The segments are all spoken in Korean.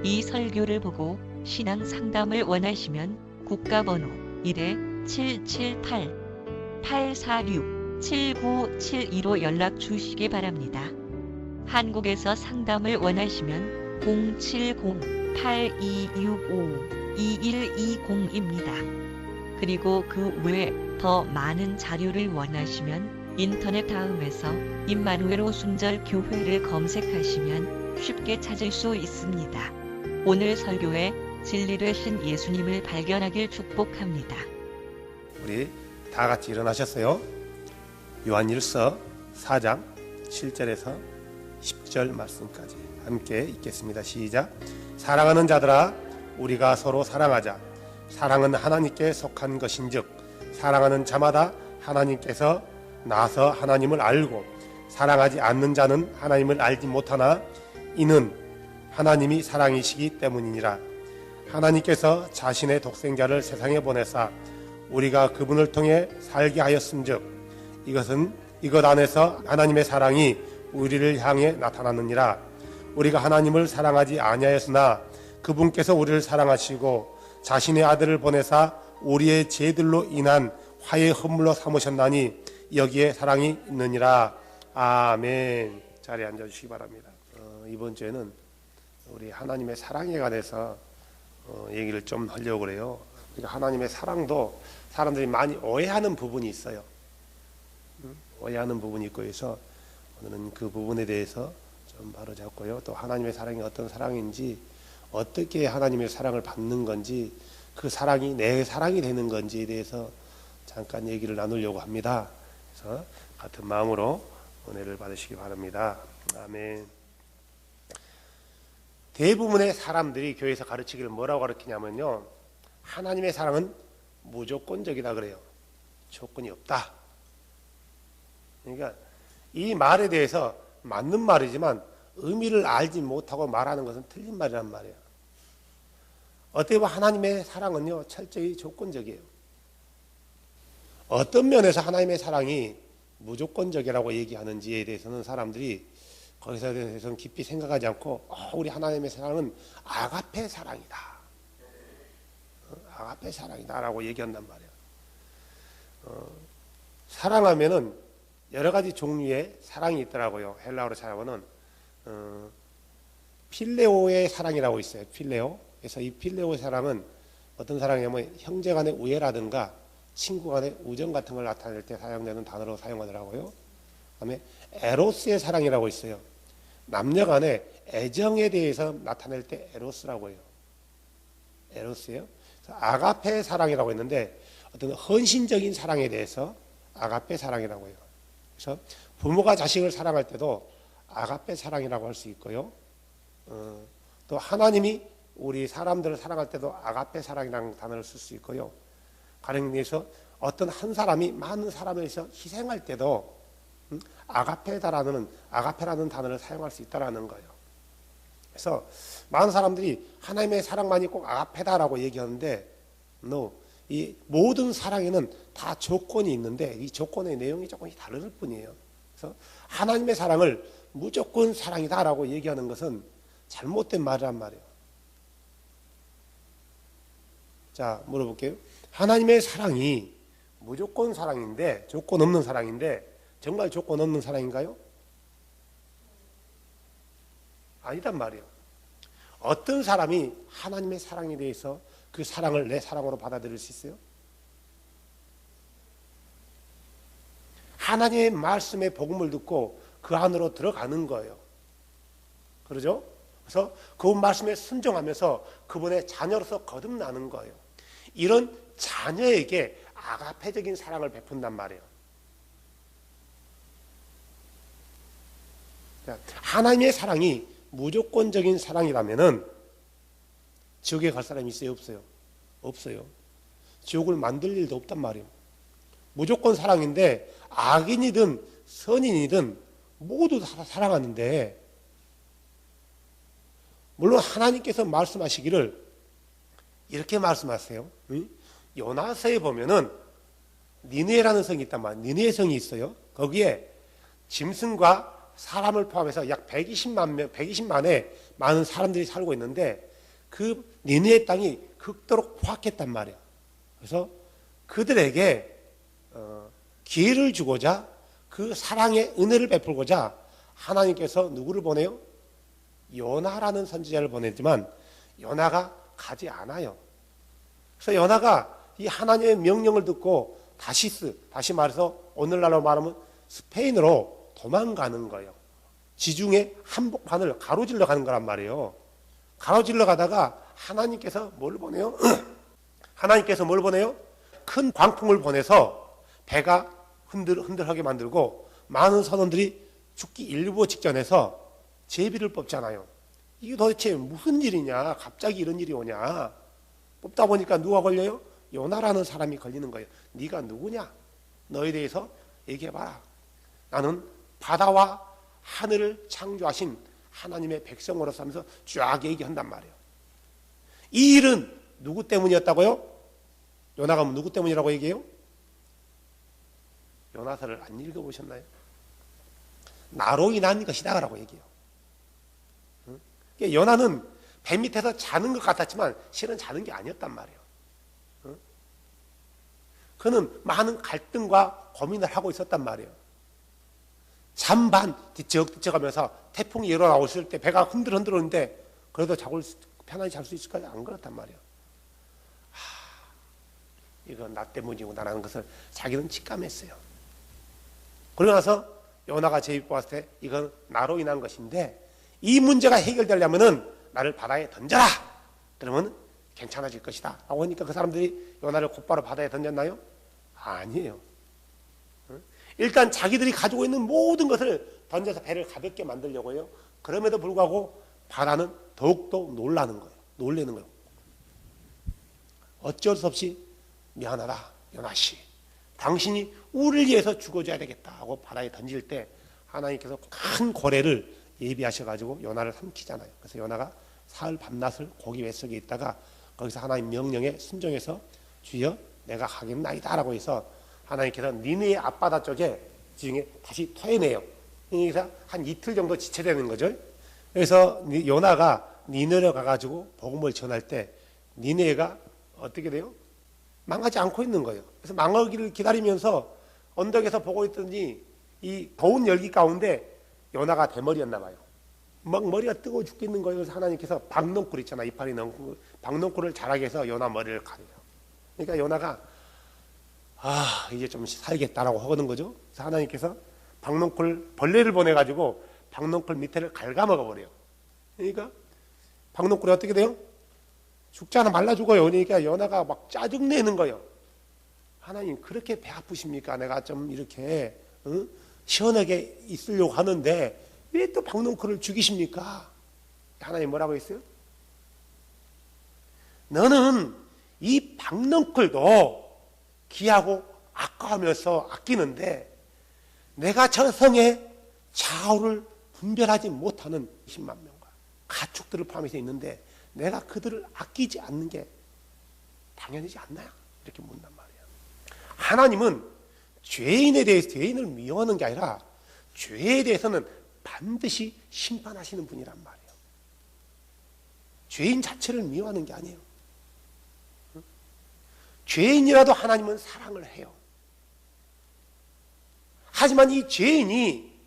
이 설교를 보고 신앙 상담을 원하시면 국가번호 1-778-846-7972로 연락 주시기 바랍니다. 한국에서 상담을 원하시면 070-8265-2120입니다. 그리고 그 외에 더 많은 자료를 원하시면 인터넷 다음에서 임마누엘 오순절 교회를 검색하시면 쉽게 찾을 수 있습니다. 오늘 설교에 진리 되신 예수님을 발견하길 축복합니다. 우리 다 같이 일어나셨어요? 요한일서 4장 7절에서 10절 말씀까지 함께 읽겠습니다. 시작. 사랑하는 자들아, 우리가 서로 사랑하자. 사랑은 하나님께 속한 것인즉 사랑하는 자마다 하나님께서 나서 하나님을 알고, 사랑하지 않는 자는 하나님을 알지 못하나 이는 하나님이 사랑이시기 때문이니라. 하나님께서 자신의 독생자를 세상에 보내사 우리가 그분을 통해 살게 하였음즉 이것 안에서 하나님의 사랑이 우리를 향해 나타났느니라. 우리가 하나님을 사랑하지 아니하였으나 그분께서 우리를 사랑하시고 자신의 아들을 보내사 우리의 죄들로 인한 화의 헌물로 삼으셨나니 여기에 사랑이 있느니라. 아멘. 자리에 앉아주시기 바랍니다. 이번 주에는 우리 하나님의 사랑에 관해서 얘기를 좀 하려고 그래요. 그러니까 하나님의 사랑도 사람들이 많이 오해하는 부분이 있어요. 오해하는 부분이 있고 해서 오늘은 그 부분에 대해서 좀 바로잡고요. 또 하나님의 사랑이 어떤 사랑인지, 어떻게 하나님의 사랑을 받는 건지, 그 사랑이 내 사랑이 되는 건지에 대해서 잠깐 얘기를 나누려고 합니다. 그래서 같은 마음으로 은혜를 받으시기 바랍니다. 아멘. 대부분의 사람들이 교회에서 가르치기를 뭐라고 가르치냐면요, 하나님의 사랑은 무조건적이다 그래요. 조건이 없다. 그러니까 이 말에 대해서 맞는 말이지만 의미를 알지 못하고 말하는 것은 틀린 말이란 말이에요. 어떻게 보면 하나님의 사랑은요, 철저히 조건적이에요. 어떤 면에서 하나님의 사랑이 무조건적이라고 얘기하는지에 대해서는 사람들이 거기서 대해서는 깊이 생각하지 않고 우리 하나님의 사랑은 아가페 사랑이다. 아가페 사랑이다 라고 얘기한단 말이에요. 사랑하면은 여러 가지 종류의 사랑이 있더라고요. 헬라어로 찾아보면 필레오의 사랑이라고 있어요. 필레오. 그래서 이 필레오의 사랑은 어떤 사랑이냐면 형제 간의 우애라든가 친구 간의 우정 같은 걸 나타낼 때 사용되는 단어로 사용하더라고요. 그다음에 에로스의 사랑이라고 있어요. 남녀 간의 애정에 대해서 나타낼 때 에로스라고 해요. 에로스예요. 아가페 사랑이라고 했는데 어떤 헌신적인 사랑에 대해서 아가페 사랑이라고 해요. 그래서 부모가 자식을 사랑할 때도 아가페 사랑이라고 할 수 있고요. 또 하나님이 우리 사람들을 사랑할 때도 아가페 사랑이라는 단어를 쓸 수 있고요. 가령 위해서 어떤 한 사람이 많은 사람을 위해서 희생할 때도 아가페라는 단어를 사용할 수 있다는 거예요. 그래서 많은 사람들이 하나님의 사랑만이 꼭 아가페다라고 얘기하는데 이 모든 사랑에는 다 조건이 있는데 이 조건의 내용이 조금씩 다를 뿐이에요. 그래서 하나님의 사랑을 무조건 사랑이다라고 얘기하는 것은 잘못된 말이란 말이에요. 자, 물어볼게요. 하나님의 사랑이 무조건 사랑인데, 조건 없는 사랑인데 정말 조건 없는 사랑인가요? 아니단 말이에요. 어떤 사람이 하나님의 사랑에 대해서 그 사랑을 내 사랑으로 받아들일 수 있어요? 하나님의 말씀의 복음을 듣고 그 안으로 들어가는 거예요. 그러죠? 그래서 그 말씀에 순종하면서 그분의 자녀로서 거듭나는 거예요. 이런 자녀에게 아가페적인 사랑을 베푼단 말이에요. 하나님의 사랑이 무조건적인 사랑이라면은 지옥에 갈 사람이 있어요? 없어요? 없어요. 지옥을 만들 일도 없단 말이에요. 무조건 사랑인데 악인이든 선인이든 모두 다 사랑하는데, 물론 하나님께서 말씀하시기를 이렇게 말씀하세요. 요나서에 보면은 니느웨라는 성이 있단 말이에요. 니느웨 성이 있어요. 거기에 짐승과 사람을 포함해서 약 120만의 많은 사람들이 살고 있는데 그 니느웨 땅이 극도로 포악했단 말이야. 그래서 그들에게 기회를 주고자 그 사랑의 은혜를 베풀고자 하나님께서 누구를 보내요? 요나라는 선지자를 보내지만 요나가 가지 않아요. 그래서 요나가 이 하나님의 명령을 듣고 다시 말해서 오늘날로 말하면 스페인으로 도망가는 거예요. 지중해 한복판을 가로질러 가는 거란 말이에요. 가로질러 가다가 하나님께서 뭘 보내요? 하나님께서 뭘 보내요? 큰 광풍을 보내서 배가 흔들하게 만들고 많은 선원들이 죽기 일보 직전에서 제비를 뽑잖아요. 이게 도대체 무슨 일이냐? 갑자기 이런 일이 오냐? 뽑다 보니까 누가 걸려요? 요나라는 사람이 걸리는 거예요. 네가 누구냐? 너에 대해서 얘기해봐라. 나는 바다와 하늘을 창조하신 하나님의 백성으로서 하면서 쫙 얘기한단 말이에요. 이 일은 누구 때문이었다고요? 요나가 누구 때문이라고 얘기해요? 요나서를 안 읽어보셨나요? 나로 인한 것이다라고 얘기해요. 요나는 배 밑에서 자는 것 같았지만 실은 자는 게 아니었단 말이에요. 그는 많은 갈등과 고민을 하고 있었단 말이에요. 잠반 뒤척뒤척하면서 태풍이 일어나올 때 배가 흔들흔들었는데 그래도 편안히 잘 수 있을까요? 안 그렇단 말이에요. 이건 나 때문이구나라는 것을 자기는 직감했어요. 그러고 나서 요나가 제비 뽑았을 때 이건 나로 인한 것인데 이 문제가 해결되려면은 나를 바다에 던져라. 그러면 괜찮아질 것이다. 라고 하니까 그 사람들이 요나를 곧바로 바다에 던졌나요? 아니에요. 일단 자기들이 가지고 있는 모든 것을 던져서 배를 가볍게 만들려고 해요. 그럼에도 불구하고 바다는 더욱더 놀라는 거예요. 놀라는 거예요. 어쩔 수 없이 미안하다, 요나씨. 당신이 우리를 위해서 죽어줘야 되겠다 하고 바다에 던질 때 하나님께서 큰 고래를 예비하셔가지고 요나를 삼키잖아요. 그래서 요나가 사흘 밤낮을 고기 뱃속에 있다가 거기서 하나님 명령에 순종해서 주여 내가 가겠나이다 라고 해서 하나님께서 니느웨 앞바다 쪽에 지중해 다시 토해내요. 그래서 한 이틀 정도 지체되는 거죠. 그래서 요나가 니느웨로 가가지고 복음을 전할 때 니느웨가 어떻게 돼요? 망하지 않고 있는 거예요. 그래서 망하기를 기다리면서 언덕에서 보고 있더니 이 더운 열기 가운데 요나가 대머리였나 봐요. 막 머리가 뜨거워 죽겠는 거예요. 그래서 하나님께서 박농쿨 있잖아. 이파리 넣고 박농쿨을 자라게 해서 요나 머리를 가려요. 그러니까 요나가 이제 좀 살겠다라고 하거든 거죠. 그래서 하나님께서 박농쿨 벌레를 보내가지고 박농쿨 밑에를 갉아먹어 버려요. 그러니까 박농쿨이 어떻게 돼요? 죽잖아, 말라 죽어요. 그러니까 요나가 막 짜증내는 거예요. 하나님 그렇게 배 아프십니까? 내가 좀 이렇게 시원하게 있으려고 하는데 왜 또 박농쿨을 죽이십니까? 하나님 뭐라고 했어요? 너는 이 박농쿨도 귀하고 아까워하면서 아끼는데 내가 저 성에 좌우를 분별하지 못하는 20만 명과 가축들을 포함해서 있는데 내가 그들을 아끼지 않는 게 당연하지 않나요? 이렇게 묻단 말이에요. 하나님은 죄인에 대해서 죄인을 미워하는 게 아니라 죄에 대해서는 반드시 심판하시는 분이란 말이에요. 죄인 자체를 미워하는 게 아니에요. 죄인이라도 하나님은 사랑을 해요. 하지만 이 죄인이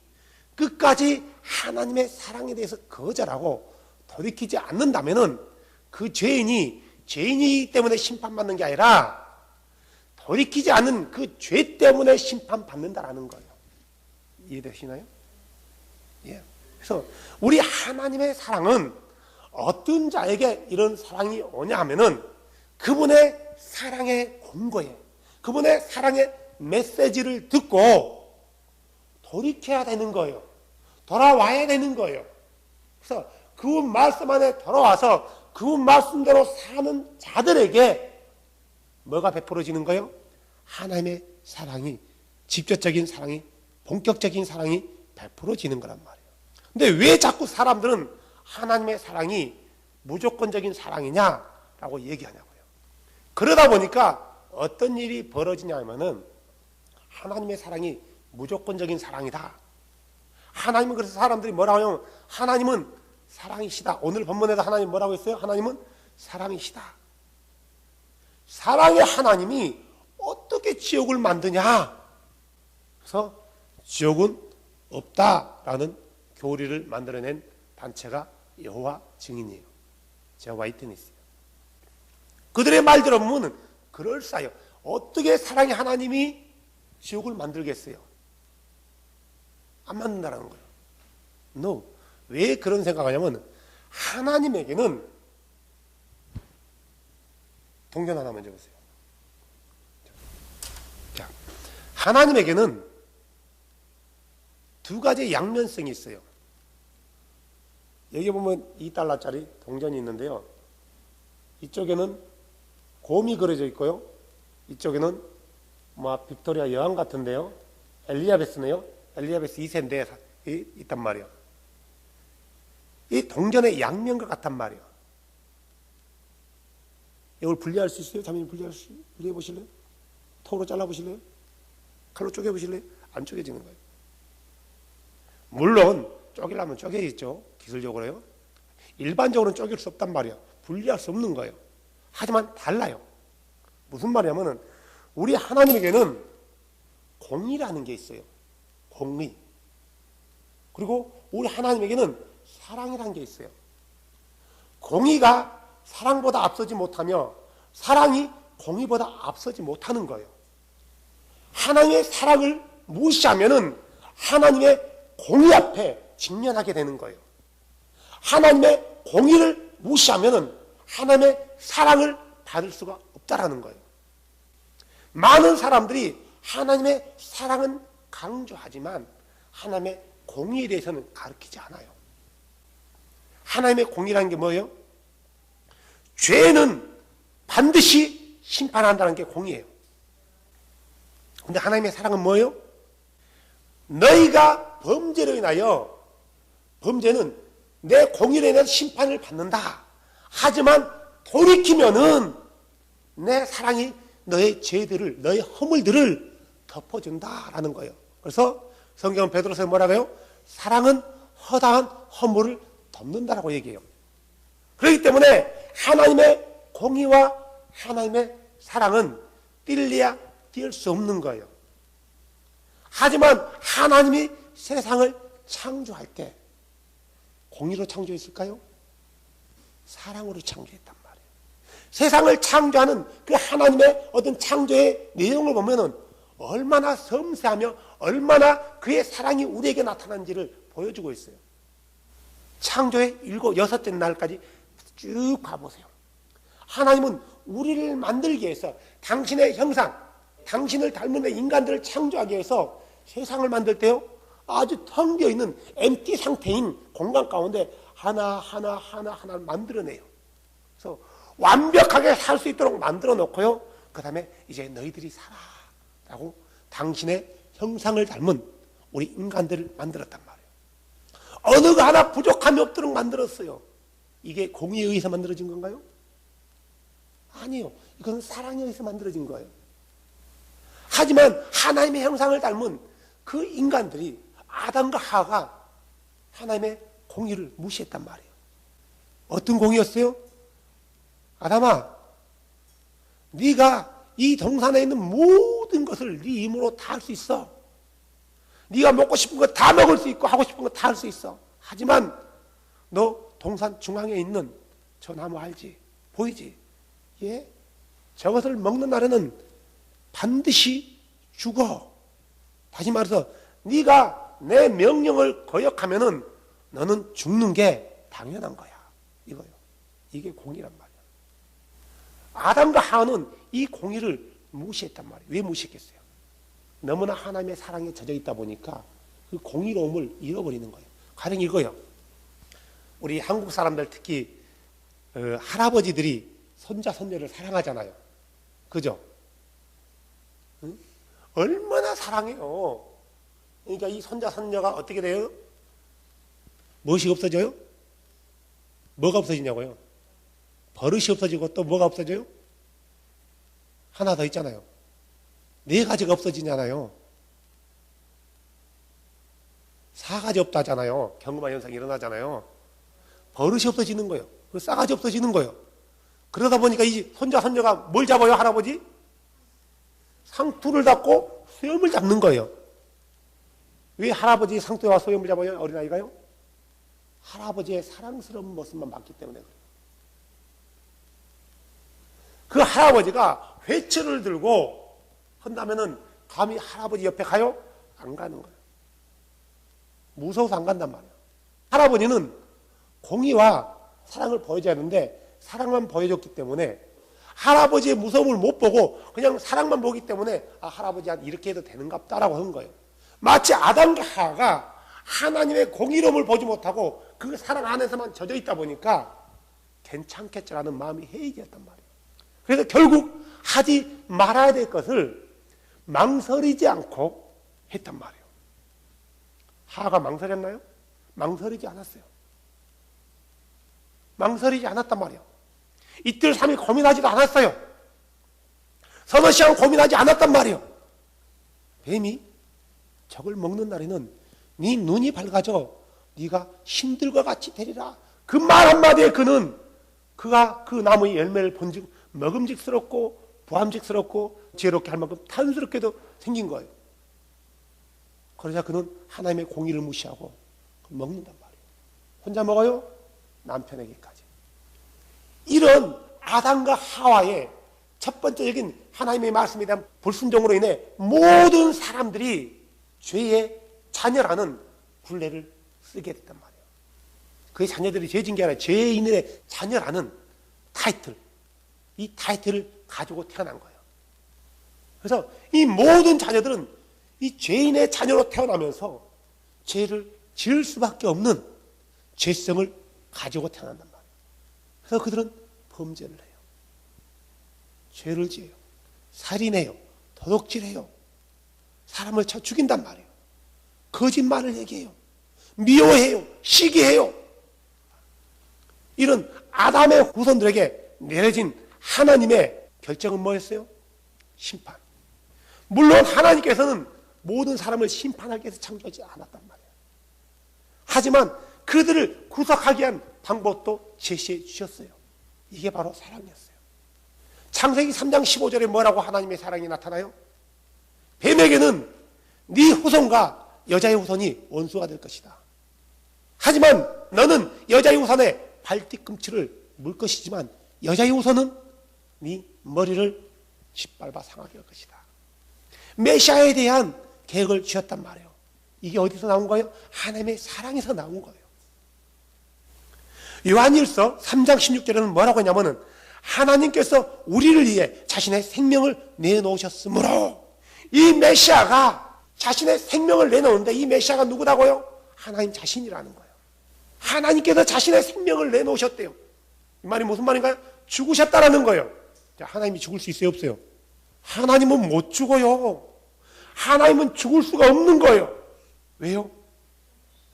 끝까지 하나님의 사랑에 대해서 거절하고 돌이키지 않는다면은 그 죄인이 죄인이기 때문에 심판받는 게 아니라 돌이키지 않는 그 죄 때문에 심판받는다라는 거예요. 이해되시나요? 예. 그래서 우리 하나님의 사랑은 어떤 자에게 이런 사랑이 오냐 하면은 그분의 사랑의 권고에 그분의 사랑의 메시지를 듣고 돌이켜야 되는 거예요. 돌아와야 되는 거예요. 그래서 그분 말씀 안에 돌아와서 그분 말씀대로 사는 자들에게 뭐가 베풀어지는 거예요? 하나님의 사랑이, 직접적인 사랑이, 본격적인 사랑이 베풀어지는 거란 말이에요. 근데 왜 자꾸 사람들은 하나님의 사랑이 무조건적인 사랑이냐라고 얘기하냐고요. 그러다 보니까 어떤 일이 벌어지냐 하면은 하나님의 사랑이 무조건적인 사랑이다. 하나님은 그래서 사람들이 뭐라고 하냐면 하나님은 사랑이시다. 오늘 본문에도 하나님 뭐라고 했어요? 하나님은 사랑이시다. 사랑의 하나님이 어떻게 지옥을 만드냐? 그래서 지옥은 없다라는 교리를 만들어낸 단체가 여호와 증인이에요. 제호와 위트니스예요. 그들의 말 들어보면 그럴싸해요. 어떻게 사랑의 하나님이 지옥을 만들겠어요? 안 만든다라는 거예요. No. 왜 그런 생각하냐면 하나님에게는 동전 하나 먼저 보세요. 자, 하나님에게는 두 가지 양면성이 있어요. 여기 보면 2달러짜리 동전이 있는데요. 이쪽에는 곰이 그려져 있고요. 이쪽에는 빅토리아 여왕 같은데요. 엘리자베스네요. 엘리자베스 2세인데 있단 말이에요. 이 동전의 양면과 같단 말이에요. 이걸 분리할 수 있어요? 자매님 분리해 보실래요? 톱으로 잘라 보실래요? 칼로 쪼개 보실래요? 안 쪼개지는 거예요. 물론 쪼개려면 쪼개겠죠. 기술적으로요. 일반적으로는 쪼갤 수 없단 말이에요. 분리할 수 없는 거예요. 하지만 달라요. 무슨 말이냐면은 우리 하나님에게는 공의라는 게 있어요. 공의. 그리고 우리 하나님에게는 사랑이라는 게 있어요. 공의가 사랑보다 앞서지 못하며 사랑이 공의보다 앞서지 못하는 거예요. 하나님의 사랑을 무시하면은 하나님의 공의 앞에 직면하게 되는 거예요. 하나님의 공의를 무시하면은 하나님의 사랑을 받을 수가 없다라는 거예요. 많은 사람들이 하나님의 사랑은 강조하지만 하나님의 공의에 대해서는 가르치지 않아요. 하나님의 공의라는 게 뭐예요? 죄는 반드시 심판한다는 게 공의예요. 근데 하나님의 사랑은 뭐예요? 너희가 범죄로 인하여 범죄는 내 공의로 인해서 심판을 받는다. 하지만 돌이키면은 내 사랑이 너의 죄들을, 너의 허물들을 덮어준다라는 거예요. 그래서 성경은 베드로서에 뭐라고 해요? 사랑은 허다한 허물을 덮는다라고 얘기해요. 그렇기 때문에 하나님의 공의와 하나님의 사랑은 뗄래야 뗄 수 없는 거예요. 하지만 하나님이 세상을 창조할 때 공의로 창조했을까요? 사랑으로 창조했단 말이에요. 세상을 창조하는 그 하나님의 어떤 창조의 내용을 보면은 얼마나 섬세하며 얼마나 그의 사랑이 우리에게 나타난지를 보여주고 있어요. 창조의 7, 6째 날까지 쭉 가보세요. 하나님은 우리를 만들기 위해서 당신의 형상, 당신을 닮은 인간들을 창조하기 위해서 세상을 만들 때요, 아주 텅 비어있는 엠티 상태인 공간 가운데 하나를 만들어내요. 그래서 완벽하게 살 수 있도록 만들어 놓고요, 그 다음에 이제 너희들이 살아 라고 당신의 형상을 닮은 우리 인간들을 만들었단 말이에요. 어느 거 하나 부족함이 없도록 만들었어요. 이게 공의에 의해서 만들어진 건가요? 아니요. 이건 사랑에 의해서 만들어진 거예요. 하지만 하나님의 형상을 닮은 그 인간들이, 아담과 하와가 하나님의 공의를 무시했단 말이에요. 어떤 공의였어요? 아담아, 네가 이 동산에 있는 모든 것을 네 힘으로 다 할 수 있어. 네가 먹고 싶은 거 다 먹을 수 있고 하고 싶은 거 다 할 수 있어. 하지만 너 동산 중앙에 있는 저 나무 알지? 보이지? 예? 저것을 먹는 날에는 반드시 죽어. 다시 말해서 네가 내 명령을 거역하면은 너는 죽는 게 당연한 거야. 이거요. 이게 공의란 말이야. 아담과 하와는 이 공의를 무시했단 말이에요. 왜 무시했겠어요? 너무나 하나님의 사랑에 젖어 있다 보니까 그 공의로움을 잃어버리는 거예요. 가령 이거요. 우리 한국 사람들 특히 할아버지들이 손자 손녀를 사랑하잖아요. 그죠? 응? 얼마나 사랑해요. 그러니까 이 손자 손녀가 어떻게 돼요? 무엇이 없어져요? 뭐가 없어지냐고요? 버릇이 없어지고 또 뭐가 없어져요? 하나 더 있잖아요. 4가지가 없어지잖아요. 싸가지 없다 하잖아요. 경금화 현상이 일어나잖아요. 버릇이 없어지는 거예요. 싸가지 없어지는 거예요. 그러다 보니까 이 손자 손녀가 뭘 잡아요? 할아버지? 상투를 잡고 수염을 잡는 거예요. 왜 할아버지 상투와 수염을 잡아요? 어린아이가요? 할아버지의 사랑스러운 모습만 봤기 때문에 그래요. 그 할아버지가 회초를 들고 한다면은 감히 할아버지 옆에 가요? 안 가는 거예요. 무서워서 안 간단 말이에요. 할아버지는 공의와 사랑을 보여줘야 하는데 사랑만 보여줬기 때문에 할아버지의 무서움을 못 보고 그냥 사랑만 보기 때문에 할아버지한테 이렇게 해도 되는갑다라고 한 거예요. 마치 아담과 하와가 하나님의 공의로움을 보지 못하고 그 사랑 안에서만 젖어 있다 보니까 괜찮겠지라는 마음이 해이되었단 말이에요. 그래서 결국 하지 말아야 될 것을 망설이지 않고 했단 말이에요. 하와가 망설였나요? 망설이지 않았어요. 망설이지 않았단 말이에요. 이틀 삼일 고민하지도 않았어요. 서너 시간 고민하지 않았단 말이에요. 뱀이 적을 먹는 날에는 네 눈이 밝아져 네가 신들과 같이 되리라. 그 말 한마디에 그가 그 나무의 열매를 본즉 먹음직스럽고 부함직스럽고 지혜롭게 할 만큼 탐스럽게도 생긴 거예요. 그러자 그는 하나님의 공의를 무시하고 먹는단 말이에요. 혼자 먹어요? 남편에게까지. 이런 아담과 하와의 첫 번째적인 하나님의 말씀에 대한 불순종으로 인해 모든 사람들이 죄의 자녀라는 굴레를 쓰게 됐단 말이에요. 그의 자녀들이 죄진 게 아니라 죄인의 자녀라는 타이틀, 이 타이틀을 가지고 태어난 거예요. 그래서 이 모든 자녀들은 이 죄인의 자녀로 태어나면서 죄를 지을 수밖에 없는 죄성을 가지고 태어난단 말이에요. 그래서 그들은 범죄를 해요. 죄를 지어요. 살인해요. 도둑질해요. 사람을 쳐 죽인단 말이에요. 거짓말을 얘기해요. 미워해요. 시기해요. 이런 아담의 후손들에게 내려진 하나님의 결정은 뭐였어요? 심판. 물론 하나님께서는 모든 사람을 심판하기 위해서 창조하지 않았단 말이에요. 하지만 그들을 구속하기 위한 방법도 제시해 주셨어요. 이게 바로 사랑이었어요. 창세기 3장 15절에 뭐라고 하나님의 사랑이 나타나요? 뱀에게는 네 후손과 여자의 후손이 원수가 될 것이다. 하지만 너는 여자의 후손의 발뒤꿈치를 물 것이지만 여자의 후손은 네 머리를 짓밟아 상하게 할 것이다. 메시아에 대한 계획을 지었단 말이에요. 이게 어디서 나온 거예요? 하나님의 사랑에서 나온 거예요. 요한일서 3장 16절에는 뭐라고 하냐면은 하나님께서 우리를 위해 자신의 생명을 내놓으셨으므로 이 메시아가 자신의 생명을 내놓는데 이 메시아가 누구라고요? 하나님 자신이라는 거예요. 하나님께서 자신의 생명을 내놓으셨대요. 이 말이 무슨 말인가요? 죽으셨다라는 거예요. 자, 하나님이 죽을 수 있어요? 없어요? 하나님은 못 죽어요. 하나님은 죽을 수가 없는 거예요. 왜요?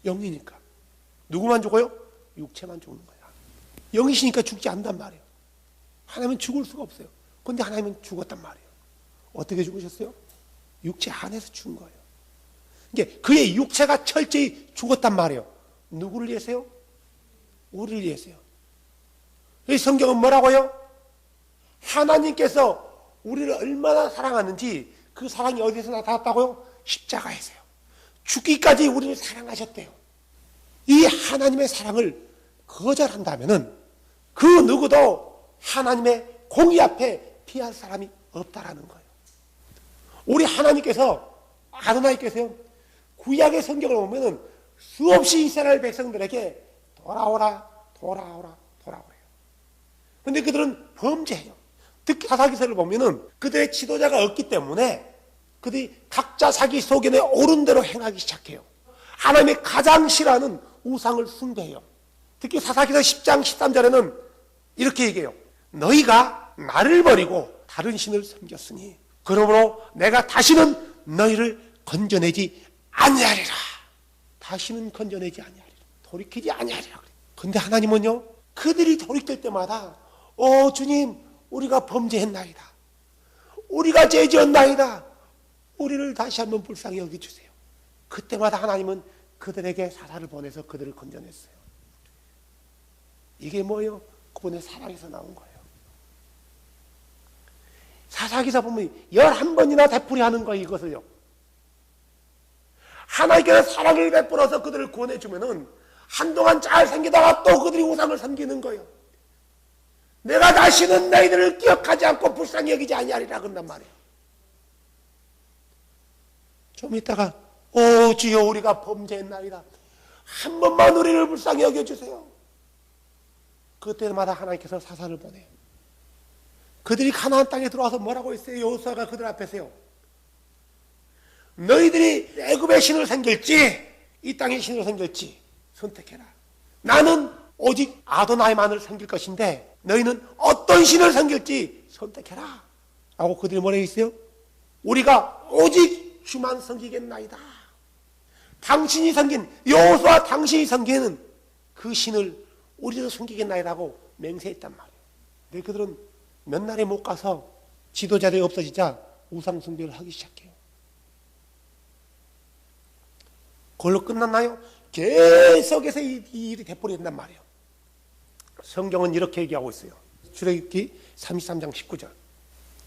영이니까. 누구만 죽어요? 육체만 죽는 거야. 영이시니까 죽지 않단 말이에요. 하나님은 죽을 수가 없어요. 그런데 하나님은 죽었단 말이에요. 어떻게 죽으셨어요? 육체 안에서 죽은 거예요. 이게 그의 육체가 철저히 죽었단 말이에요. 누구를 위해서요? 우리를 위해서요. 이 성경은 뭐라고요? 하나님께서 우리를 얼마나 사랑하는지 그 사랑이 어디서 나타났다고요? 십자가에서요. 죽기까지 우리를 사랑하셨대요. 이 하나님의 사랑을 거절한다면은 그 누구도 하나님의 공의 앞에 피할 사람이 없다라는 거예요. 우리 하나님께서 아도나이께서요 구약의 성경을 보면은 수없이 이스라엘 백성들에게 돌아오라 돌아오라 돌아오래요. 그런데 그들은 범죄해요. 특히 사사기서를 보면은 그들의 지도자가 없기 때문에 그들이 각자 자기 소견에 옳은 대로 행하기 시작해요. 하나님의 가장 싫어하는 우상을 숭배해요. 특히 사사기서 10장 13절에는 이렇게 얘기해요. 너희가 나를 버리고 다른 신을 섬겼으니 그러므로 내가 다시는 너희를 건져내지 아니하리라. 다시는 건져내지 아니하리라. 돌이키지 아니하리라. 그런데 하나님은요 그들이 돌이킬 때마다 주님 우리가 범죄했나이다. 우리가 죄지었나이다. 우리를 다시 한번 불쌍히 여겨주세요. 그때마다 하나님은 그들에게 사사를 보내서 그들을 건져냈어요. 이게 뭐예요? 그분의 사랑에서 나온 거예요. 사사기사 보면 11번이나 되풀이하는 거예요. 이것을요. 하나님께서 사랑을 베풀어서 그들을 구원해주면은 한동안 잘 생기다가 또 그들이 우상을 섬기는 거예요. 내가 다시는 너희들을 기억하지 않고 불쌍히 여기지 아니하리라 그런단 말이에요. 좀 있다가 오 주여 우리가 범죄했나이다. 한 번만 우리를 불쌍히 여겨주세요. 그때마다 하나님께서 사사를 보내요. 그들이 가나안 땅에 들어와서 뭐라고 했어요? 여호수아가 그들 앞에서요. 너희들이 애굽의 신을 섬길지 이 땅의 신을 섬길지 선택해라. 나는 오직 아도나이만을 섬길 것인데 너희는 어떤 신을 섬길지 선택해라. 하고 그들이 뭐라고 했어요? 우리가 오직 주만 섬기겠나이다. 당신이 섬긴 여호수아 당신이 섬기는 그 신을 우리도 섬기겠나이다고 맹세했단 말이에요. 근데 그들은 몇 날에 못 가서 지도자들이 없어지자 우상 숭배를 하기 시작해요. 그걸로 끝났나요? 계속해서 이 일이 되풀이된단 말이에요. 성경은 이렇게 얘기하고 있어요. 출애굽기 33장 19절.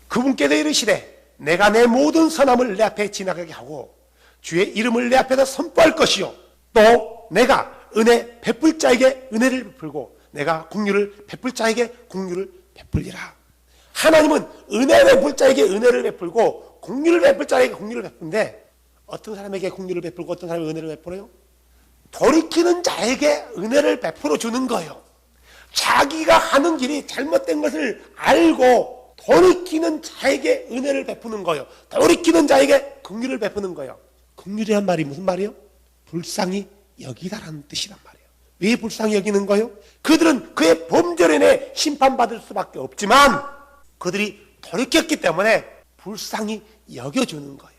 그분께서 이르시되 내가 내 모든 선함을 내 앞에 지나가게 하고 주의 이름을 내 앞에서 선포할 것이요 또 내가 은혜 베풀 자에게 은혜를 베풀고 내가 긍휼을 베풀 자에게 긍휼을 베풀리라. 하나님은 은혜 베풀 자에게 은혜를 베풀고 긍휼을 베풀 자에게 긍휼을 베푸는데 어떤 사람에게 긍휼을 베풀고 어떤 사람에게 은혜를 베풀어요? 돌이키는 자에게 은혜를 베풀어 주는 거예요. 자기가 하는 길이 잘못된 것을 알고 돌이키는 자에게 은혜를 베푸는 거예요. 돌이키는 자에게 긍휼을 베푸는 거예요. 긍휼이란 말이 무슨 말이에요? 불쌍히 여기다라는 뜻이란 말이에요. 왜 불쌍히 여기는 거예요? 그들은 그의 범죄로 인해 심판받을 수밖에 없지만 그들이 돌이켰기 때문에 불쌍히 여겨주는 거예요.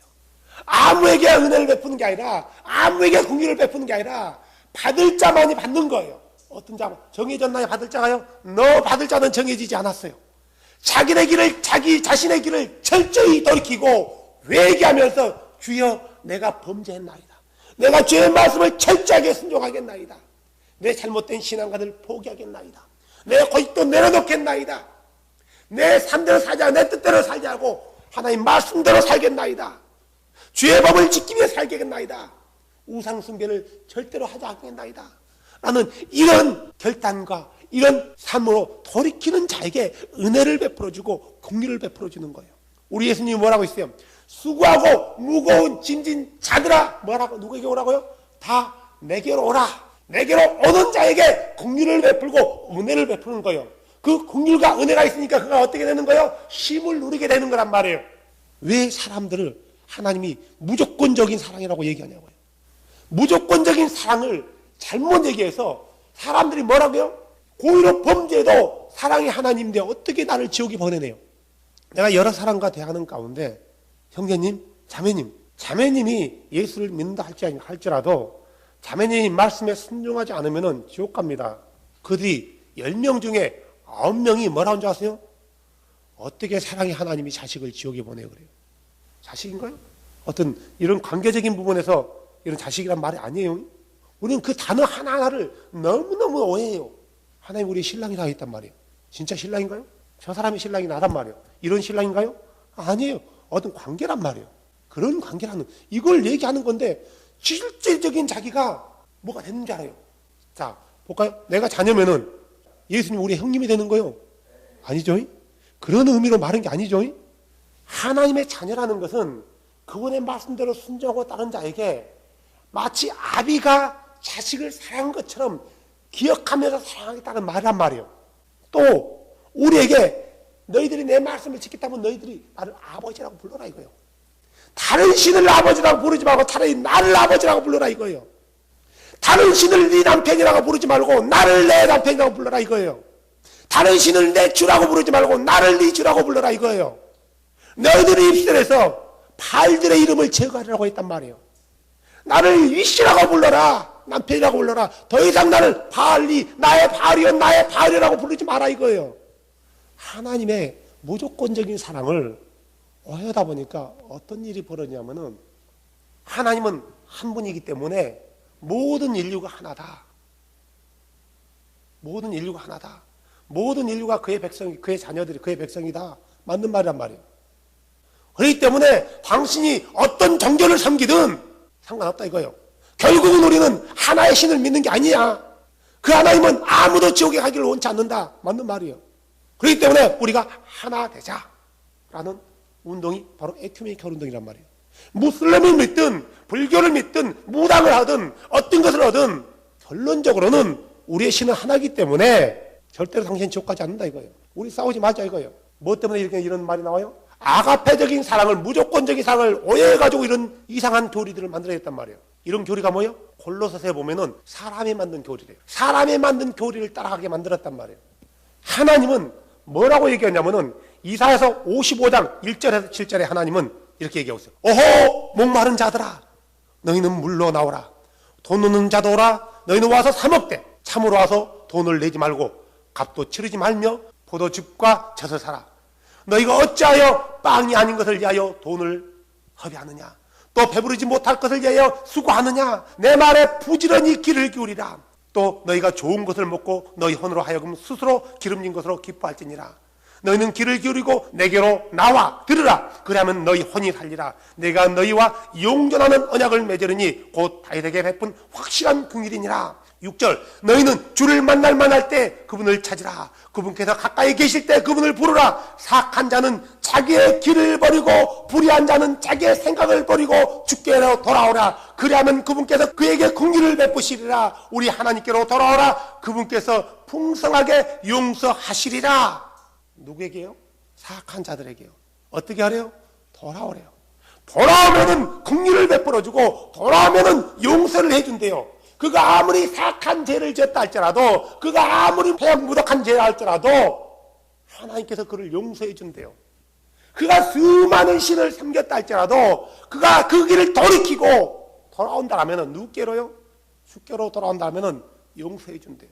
아무에게 은혜를 베푸는 게 아니라 아무에게 긍휼을 베푸는 게 아니라 받을 자만이 받는 거예요. 어떤 자 정해졌나요? 받을 자가요? 받을 자는 정해지지 않았어요. 자기네 길을 자기 자신의 길을 철저히 돌이키고 회개하면서 주여 내가 범죄했나이다. 내가 주의 말씀을 철저하게 순종하겠나이다. 내 잘못된 신앙관을 포기하겠나이다. 내 고집도 내려놓겠나이다. 내 삶대로 살자 내 뜻대로 살자고 하나님 말씀대로 살겠나이다. 주의 법을 지키며 위해 살겠나이다. 우상 숭배를 절대로 하지 않겠나이다. 나는 이런 결단과 이런 삶으로 돌이키는 자에게 은혜를 베풀어주고 긍휼을 베풀어주는 거예요. 우리 예수님이 뭐라고 했어요? 수고하고 무거운 짐진 자들아 뭐라고 누구에게 오라고요? 다 내게로 오라. 내게로 오는 자에게 긍휼을 베풀고 은혜를 베푸는 거예요. 그 긍휼과 은혜가 있으니까 그가 어떻게 되는 거예요? 쉼을 누리게 되는 거란 말이에요. 왜 사람들을 하나님이 무조건적인 사랑이라고 얘기하냐고요. 무조건적인 사랑을 잘못 얘기해서 사람들이 뭐라고요? 고의로 범죄도 사랑이 하나님인데 어떻게 나를 지옥에 보내네요. 내가 여러 사람과 대하는 가운데 형제님, 자매님이 예수를 믿는다 할지라도 자매님이 말씀에 순종하지 않으면 지옥 갑니다. 그들이 10명 중에 9명이 뭐라는 줄 아세요? 어떻게 사랑이 하나님이 자식을 지옥에 보내요 그래요. 자식인가요? 어떤 이런 관계적인 부분에서 이런 자식이란 말이 아니에요. 우리는 그 단어 하나하나를 너무너무 오해해요. 하나님 우리 신랑이라고 했단 말이에요. 진짜 신랑인가요? 저 사람이 신랑이 나단 말이에요. 이런 신랑인가요? 아니에요. 어떤 관계란 말이에요. 그런 관계라는 이걸 얘기하는 건데 실질적인 자기가 뭐가 되는 줄 알아요. 자 볼까요? 내가 자녀면은 예수님 우리 형님이 되는 거예요? 아니죠. 그런 의미로 말한 게 아니죠. 하나님의 자녀라는 것은 그분의 말씀대로 순종하고 따른 자에게 마치 아비가 자식을 사랑한 것처럼 기억하면서 사랑하겠다는 말이란 말이에요. 또 우리에게 너희들이 내 말씀을 지켰다면 너희들이 나를 아버지라고 불러라 이거예요. 다른 신을 아버지라고 부르지 말고 차라리 나를 아버지라고 불러라 이거예요. 다른 신을 네 남편이라고 부르지 말고 나를 내 남편이라고 불러라 이거예요. 다른 신을 내 주라고 부르지 말고 나를 네 주라고 불러라 이거예요. 너희들이 입술에서 바알들의 이름을 제거하라고 했단 말이에요. 나를 위시라고 불러라. 남편이라고 불러라. 더 이상 나를 바알이 나의 바알이라고 부르지 마라 이거예요. 하나님의 무조건적인 사랑을 오해하다 보니까 어떤 일이 벌어지냐면은 하나님은 한 분이기 때문에 모든 인류가 하나다. 모든 인류가 하나다. 모든 인류가 그의 백성이, 그의 자녀들이 그의 백성이다. 맞는 말이란 말이에요. 그렇기 때문에 당신이 어떤 종교를 섬기든 상관없다 이거예요. 결국은 우리는 하나의 신을 믿는 게 아니야. 그 하나님은 아무도 지옥에 가기를 원치 않는다. 맞는 말이에요. 그렇기 때문에 우리가 하나 되자라는 운동이 바로 에큐메니컬 운동이란 말이에요. 무슬림을 믿든 불교를 믿든 무당을 하든 어떤 것을 하든 결론적으로는 우리의 신은 하나이기 때문에 절대로 당신 지옥 가지 않는다 이거예요. 우리 싸우지 말자 이거예요. 뭐 때문에 이런 말이 나와요? 아가페적인 사랑을, 무조건적인 사랑을 오해해가지고 이런 이상한 교리들을 만들어냈단 말이에요. 이런 교리가 뭐예요? 골로새서에 보면은 사람이 만든 교리래요. 사람이 만든 교리를 따라가게 만들었단 말이에요. 하나님은 뭐라고 얘기하냐면은 이사야서 55장 1절에서 7절에 하나님은 이렇게 얘기하고 있어요. 오호 목마른 자들아 너희는 물로 나오라. 돈 없는 자도 오라. 너희는 와서 사 먹되 참으로 와서 돈을 내지 말고 값도 치르지 말며 포도즙과 젖을 사라. 너희가 어찌하여 빵이 아닌 것을 위하여 돈을 허비하느냐. 또 배부르지 못할 것을 위하여 수고하느냐. 내 말에 부지런히 귀를 기울이라. 또 너희가 좋은 것을 먹고 너희 혼으로 하여금 스스로 기름진 것으로 기뻐할지니라. 너희는 귀를 기울이고 내게로 나와 들으라. 그러면 너희 혼이 살리라. 내가 너희와 영존하는 언약을 맺으리니 곧 다윗에게 베푼 확실한 긍휼이니라. 6절 너희는 주를 만날 만할 때 그분을 찾으라. 그분께서 가까이 계실 때 그분을 부르라. 사악한 자는 자기의 길을 버리고 불의한 자는 자기의 생각을 버리고 주께로 돌아오라. 그리하면 그분께서 그에게 긍휼을 베푸시리라. 우리 하나님께로 돌아오라. 그분께서 풍성하게 용서하시리라. 누구에게요? 사악한 자들에게요. 어떻게 하래요? 돌아오래요. 돌아오면은 긍휼을 베풀어주고 돌아오면은 용서를 해준대요. 그가 아무리 사악한 죄를 지었다 할지라도 그가 아무리 패역무덕한 죄를 할지라도 하나님께서 그를 용서해 준대요. 그가 수많은 신을 섬겼다 할지라도 그가 그 길을 돌이키고 돌아온다 하면은 누구께로요? 주께로 돌아온다 하면은 용서해 준대요.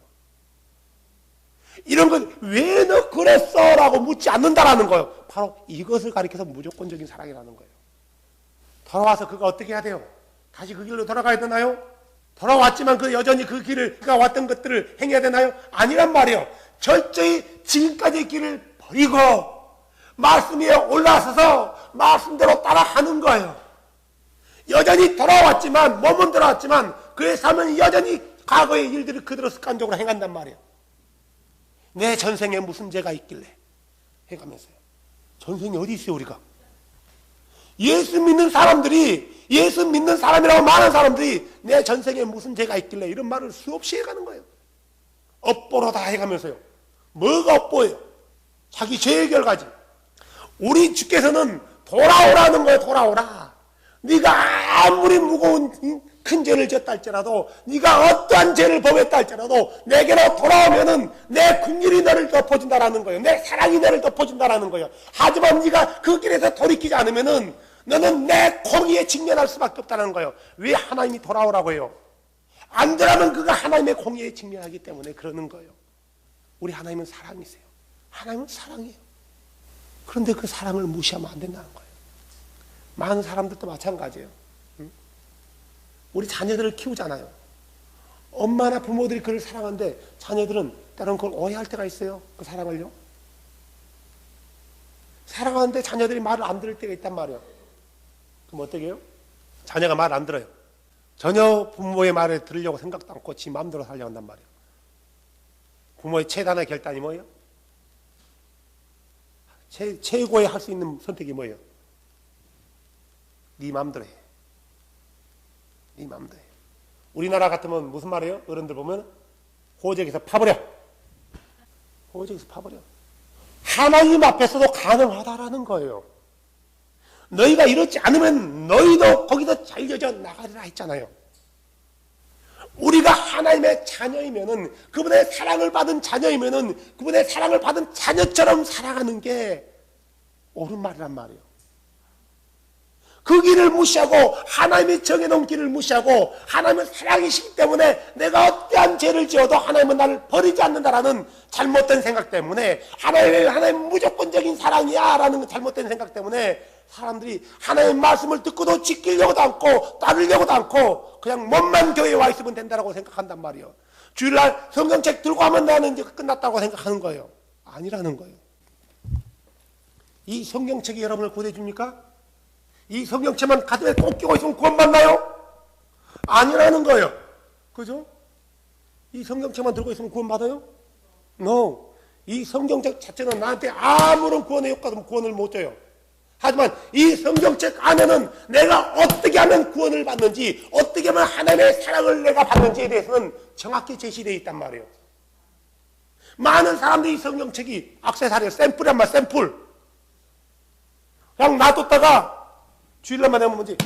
이런 건 왜 너 그랬어? 라고 묻지 않는다라는 거예요. 바로 이것을 가리켜서 무조건적인 사랑이라는 거예요. 돌아와서 그가 어떻게 해야 돼요? 다시 그 길로 돌아가야 되나요? 돌아왔지만 그 여전히 그 길을 그가 왔던 것들을 행해야 되나요? 아니란 말이에요. 철저히 지금까지의 길을 버리고 말씀 위에 올라서서 말씀대로 따라하는 거예요. 여전히 돌아왔지만 몸은 돌아왔지만 그의 삶은 여전히 과거의 일들을 그대로 습관적으로 행한단 말이에요. 내 전생에 무슨 죄가 있길래 해가면서요. 전생에 어디 있어요 우리가? 예수 믿는 사람들이 예수 믿는 사람이라고 많은 사람들이 내 전생에 무슨 죄가 있길래 이런 말을 수없이 해가는 거예요. 업보로 다 해가면서요. 뭐가 업보예요? 자기 죄의 결과지. 우리 주께서는 돌아오라는 거예요. 돌아오라. 네가 아무리 무거운 큰 죄를 졌다 할지라도 네가 어떠한 죄를 범했다 할지라도 내게로 돌아오면은 내 긍휼이 너를 덮어준다라는 거예요. 내 사랑이 너를 덮어준다라는 거예요. 하지만 네가 그 길에서 돌이키지 않으면은 너는 내 공의에 직면할 수밖에 없다는 거예요. 왜 하나님이 돌아오라고 해요? 안 그러면 그가 하나님의 공의에 직면하기 때문에 그러는 거예요. 우리 하나님은 사랑이세요. 하나님은 사랑이에요. 그런데 그 사랑을 무시하면 안 된다는 거예요. 많은 사람들도 마찬가지예요. 우리 자녀들을 키우잖아요. 엄마나 부모들이 그를 사랑하는데 자녀들은 때로는 그걸 오해할 때가 있어요. 그 사랑을요. 사랑하는데 자녀들이 말을 안 들을 때가 있단 말이에요. 그럼 어떻게 해요? 자녀가 말 안 들어요. 전혀 부모의 말을 들으려고 생각도 않고 지 마음대로 살려고 한단 말이에요. 부모의 최단의 결단이 뭐예요? 최고의 할 수 있는 선택이 뭐예요? 네 마음대로 해. 네 마음대로 해. 우리나라 같으면 무슨 말이에요? 어른들 보면 호적에서 파버려. 호적에서 파버려. 하나님 앞에서도 가능하다라는 거예요. 너희가 이렇지 않으면 너희도 거기서 잘려져 나가리라 했잖아요. 우리가 하나님의 자녀이면은 그분의 사랑을 받은 자녀이면은 그분의 사랑을 받은 자녀처럼 살아가는 게 옳은 말이란 말이에요. 그 길을 무시하고 하나님이 정해놓은 길을 무시하고 하나님은 사랑이시기 때문에 내가 어떠한 죄를 지어도 하나님은 나를 버리지 않는다라는 잘못된 생각 때문에 하나님은 무조건적인 사랑이야 라는 잘못된 생각 때문에 사람들이 하나님의 말씀을 듣고도 지키려고도 않고 따르려고도 않고 그냥 몸만 교회에 와 있으면 된다고 생각한단 말이에요. 주일날 성경책 들고 하면 나는 이제 끝났다고 생각하는 거예요. 아니라는 거예요. 이 성경책이 여러분을 구원해 줍니까? 이 성경책만 가슴에 꼭 끼고 있으면 구원받나요? 아니라는 거예요. 그죠? 이 성경책만 들고 있으면 구원받아요? No. 이 성경책 자체는 나한테 아무런 구원의 효과도 구원을 못 줘요. 하지만 이 성경책 안에는 내가 어떻게 하면 구원을 받는지, 어떻게 하면 하나님의 사랑을 내가 받는지에 대해서는 정확히 제시되어 있단 말이에요. 많은 사람들이 이 성경책이 액세서리예요. 샘플이란 말, 샘플. 그냥 놔뒀다가 주일날만 되면 뭔지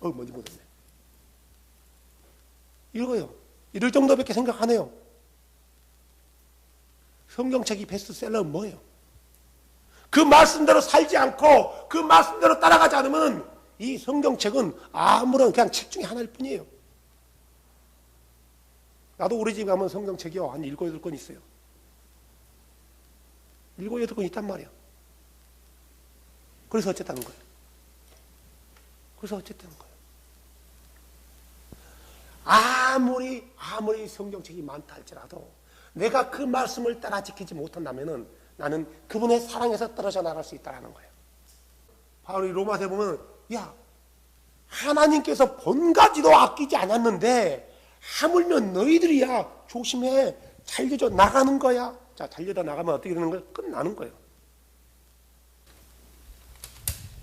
뭔지 못했네. 이거요. 이럴 정도밖에 생각 안 해요. 성경책이 베스트셀러는 뭐예요? 그 말씀대로 살지 않고 그 말씀대로 따라가지 않으면 이 성경책은 아무런 그냥 책 중에 하나일 뿐이에요. 나도 우리 집에 가면 성경책이요 한 7, 8권 있어요. 7, 8권 있단 말이야. 그래서 어쨌다는 거예요. 아무리 성경책이 많다 할지라도 내가 그 말씀을 따라 지키지 못한다면은 나는 그분의 사랑에서 떨어져 나갈 수 있다는 거예요. 바울이 로마서에 보면 야 하나님께서 본가지도 아끼지 않았는데 하물며 너희들이야 조심해 잘려져 나가는 거야. 자 잘려져 나가면 어떻게 되는 거예요? 끝나는 거예요.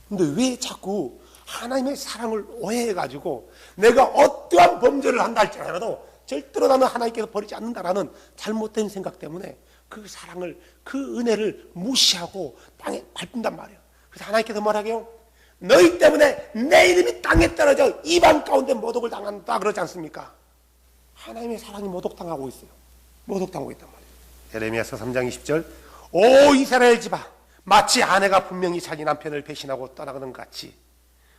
근데 왜 자꾸 하나님의 사랑을 오해해가지고 내가 어떠한 범죄를 한다 할지라도 절대로 나는 하나님께서 버리지 않는다라는 잘못된 생각 때문에 그 사랑을, 그 은혜를 무시하고 땅에 밟는단 말이에요. 그래서 하나님께서 뭐라고요? 너희 때문에 내 이름이 땅에 떨어져 이방 가운데 모독을 당한다 그러지 않습니까? 하나님의 사랑이 모독당하고 있어요. 모독당하고 있단 말이에요. 예레미야서 3장 20절 오 이스라엘 집아 마치 아내가 분명히 자기 남편을 배신하고 떠나가는 것 같이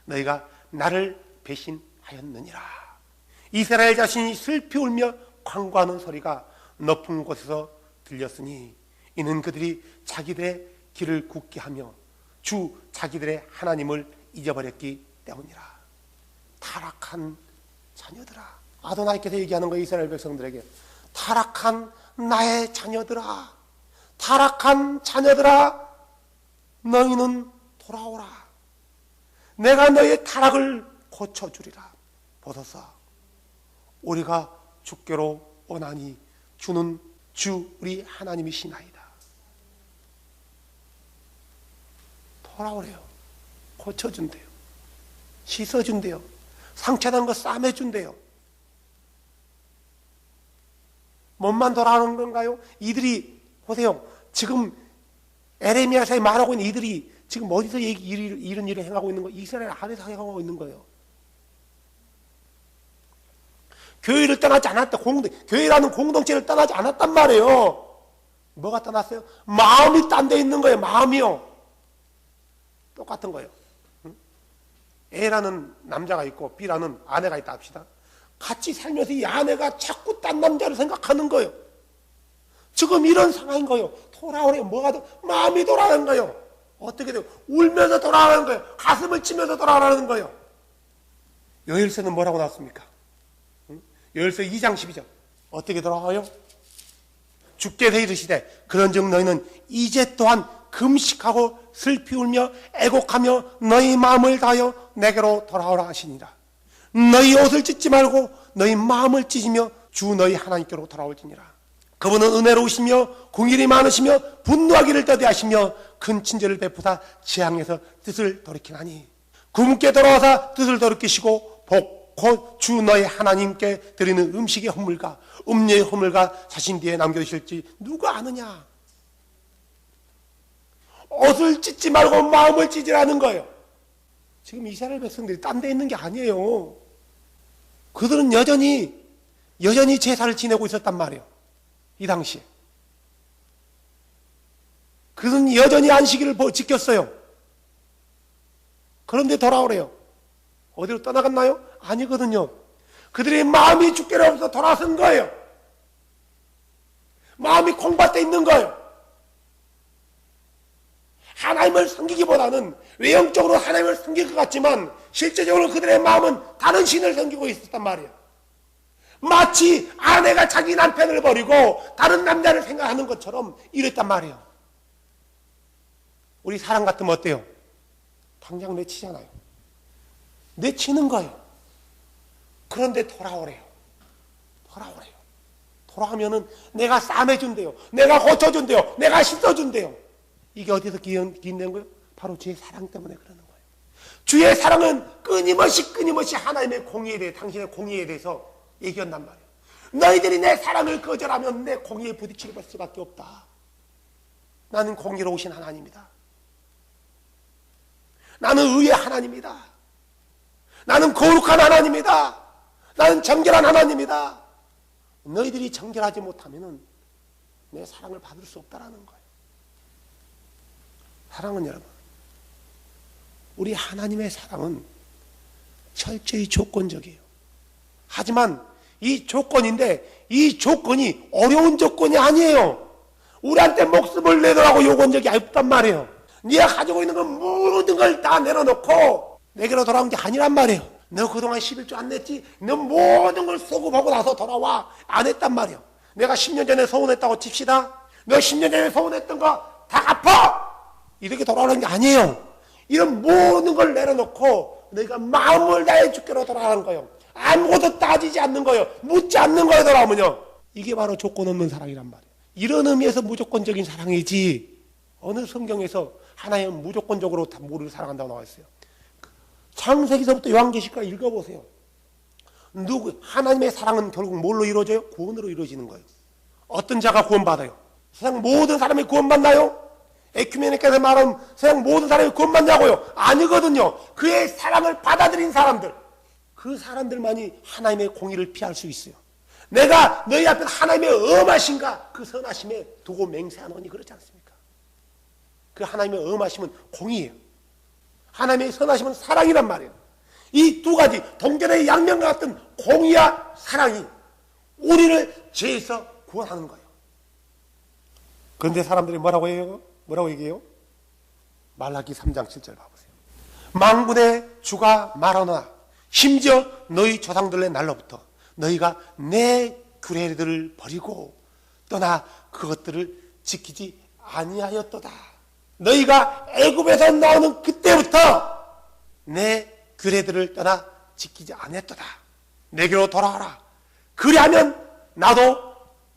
너희가 나를 배신하였느니라. 이스라엘 자신이 슬피 울며 광고하는 소리가 높은 곳에서 들렸으니 이는 그들이 자기들의 길을 굳게 하며 주 자기들의 하나님을 잊어버렸기 때문이라. 타락한 자녀들아. 아도나이께서 얘기하는 거예요. 이스라엘 백성들에게 타락한 나의 자녀들아, 타락한 자녀들아, 너희는 돌아오라. 내가 너희의 타락을 고쳐주리라. 보소서 우리가 주께로 오나니 주는 주 우리 하나님이시나이다. 돌아오래요. 고쳐준대요. 씻어준대요. 상처난 거 싸매준대요. 몸만 돌아오는 건가요? 이들이 보세요. 지금 에레미야서에 말하고 있는 이들이 지금 어디서 이런 일을 행하고 있는 거예요? 이스라엘 안에서 행하고 있는 거예요. 교회를 떠나지 않았다. 교회라는 공동체를 떠나지 않았단 말이에요. 뭐가 떠났어요? 마음이 딴 데 있는 거예요. 마음이요. 똑같은 거예요. A라는 남자가 있고 B라는 아내가 있다 합시다. 같이 살면서 이 아내가 자꾸 딴 남자를 생각하는 거예요. 지금 이런 상황인 거예요. 돌아오래. 마음이 돌아가는 거예요. 어떻게 돼요? 울면서 돌아가는 거예요. 가슴을 치면서 돌아가는 거예요. 요엘서는 뭐라고 나왔습니까? 요엘서 2장 12절 어떻게 돌아가요? 주께서 이르시되 그런즉 너희는 이제 또한 금식하고 슬피 울며 애곡하며 너희 마음을 다하여 내게로 돌아오라 하시니라. 너희 옷을 찢지 말고 너희 마음을 찢으며 주 너희 하나님께로 돌아올지니라. 그분은 은혜로우시며 공일이 많으시며 분노하기를 더디하시며 큰 친절을 베푸사 재앙에서 뜻을 돌이키나니 그분께 돌아와서 뜻을 돌이키시고 복 곧 주 너희 하나님께 드리는 음식의 허물과 음료의 허물과 자신 뒤에 남겨두실지 누가 아느냐. 옷을 찢지 말고 마음을 찢으라는 거예요. 지금 이스라엘 백성들이 딴 데 있는 게 아니에요. 그들은 여전히 제사를 지내고 있었단 말이에요. 이 당시에. 그들은 여전히 안식일을 지켰어요. 그런데 돌아오래요. 어디로 떠나갔나요? 아니거든요. 그들의 마음이 주께로부터 돌아선 거예요. 마음이 콩밭에 있는 거예요. 하나님을 섬기기보다는 외형적으로 하나님을 섬길 것 같지만 실제적으로 그들의 마음은 다른 신을 섬기고 있었단 말이에요. 마치 아내가 자기 남편을 버리고 다른 남자를 생각하는 것처럼 이랬단 말이에요. 우리 사람 같으면 어때요? 당장 내치잖아요. 내치는 거예요. 그런데 돌아오래요. 돌아오면은 내가 싸매준대요. 내가 고쳐준대요. 내가 씻어준대요. 이게 어디서 기인된 거예요? 바로 주의 사랑 때문에 그러는 거예요. 주의 사랑은 끊임없이 하나님의 공의에 대해, 당신의 공의에 대해서 얘기한단 말이에요. 너희들이 내 사랑을 거절하면 내 공의에 부딪힐 수밖에 없다. 나는 공의로우신 하나님이다. 나는 의의 하나님이다. 나는 거룩한 하나님이다. 나는 정결한 하나님이다. 너희들이 정결하지 못하면 내 사랑을 받을 수 없다라는 거예요. 사랑은 여러분, 우리 하나님의 사랑은 철저히 조건적이에요. 하지만 이 조건인데 이 조건이 어려운 조건이 아니에요. 우리한테 목숨을 내놓으라고 요건적이 없단 말이에요. 네가 가지고 있는 건 모든 걸 다 내려놓고 내게로 돌아온 게 아니란 말이에요. 너 그동안 11조 안 냈지? 너 모든 걸 소급하고 나서 돌아와. 안 했단 말이에요. 내가 10년 전에 서운했다고 칩시다. 너 10년 전에 서운했던 거 다 갚아! 이렇게 돌아오는 게 아니에요. 이런 모든 걸 내려놓고 너희가 마음을 다해 주께로 돌아가는 거예요. 아무것도 따지지 않는 거예요. 묻지 않는 거예요. 돌아오면요. 이게 바로 조건 없는 사랑이란 말이에요. 이런 의미에서 무조건적인 사랑이지, 어느 성경에서 하나님은 무조건적으로 다 모두를 사랑한다고 나와 있어요. 창세기서부터 요한계시까지 읽어보세요. 하나님의 사랑은 결국 뭘로 이루어져요? 구원으로 이루어지는 거예요. 어떤 자가 구원받아요? 세상 모든 사람이 구원받나요? 에큐메니께서 말하는 세상 모든 사람이 구원받냐고요? 아니거든요. 그의 사랑을 받아들인 사람들, 그 사람들만이 하나님의 공의를 피할 수 있어요. 내가 너희 앞에 하나님의 엄하신가 그 선하심에 두고 맹세하노니 그렇지 않습니까? 그 하나님의 엄하심은 공의예요. 하나님의 선하심은 사랑이란 말이에요. 이 두 가지 동전의 양면과 같은 공의와 사랑이 우리를 죄에서 구원하는 거예요. 그런데 사람들이 뭐라고 해요? 뭐라고 얘기해요? 말라기 3장 7절 봐보세요. 만군의 주가 말하노라. 심지어 너희 조상들의 날로부터 너희가 내 규례들을 버리고 떠나 그것들을 지키지 아니하였도다. 너희가 애굽에서 나오는 그때부터 내 규례들을 떠나 지키지 아니했도다. 내게로 돌아와라. 그리하면 나도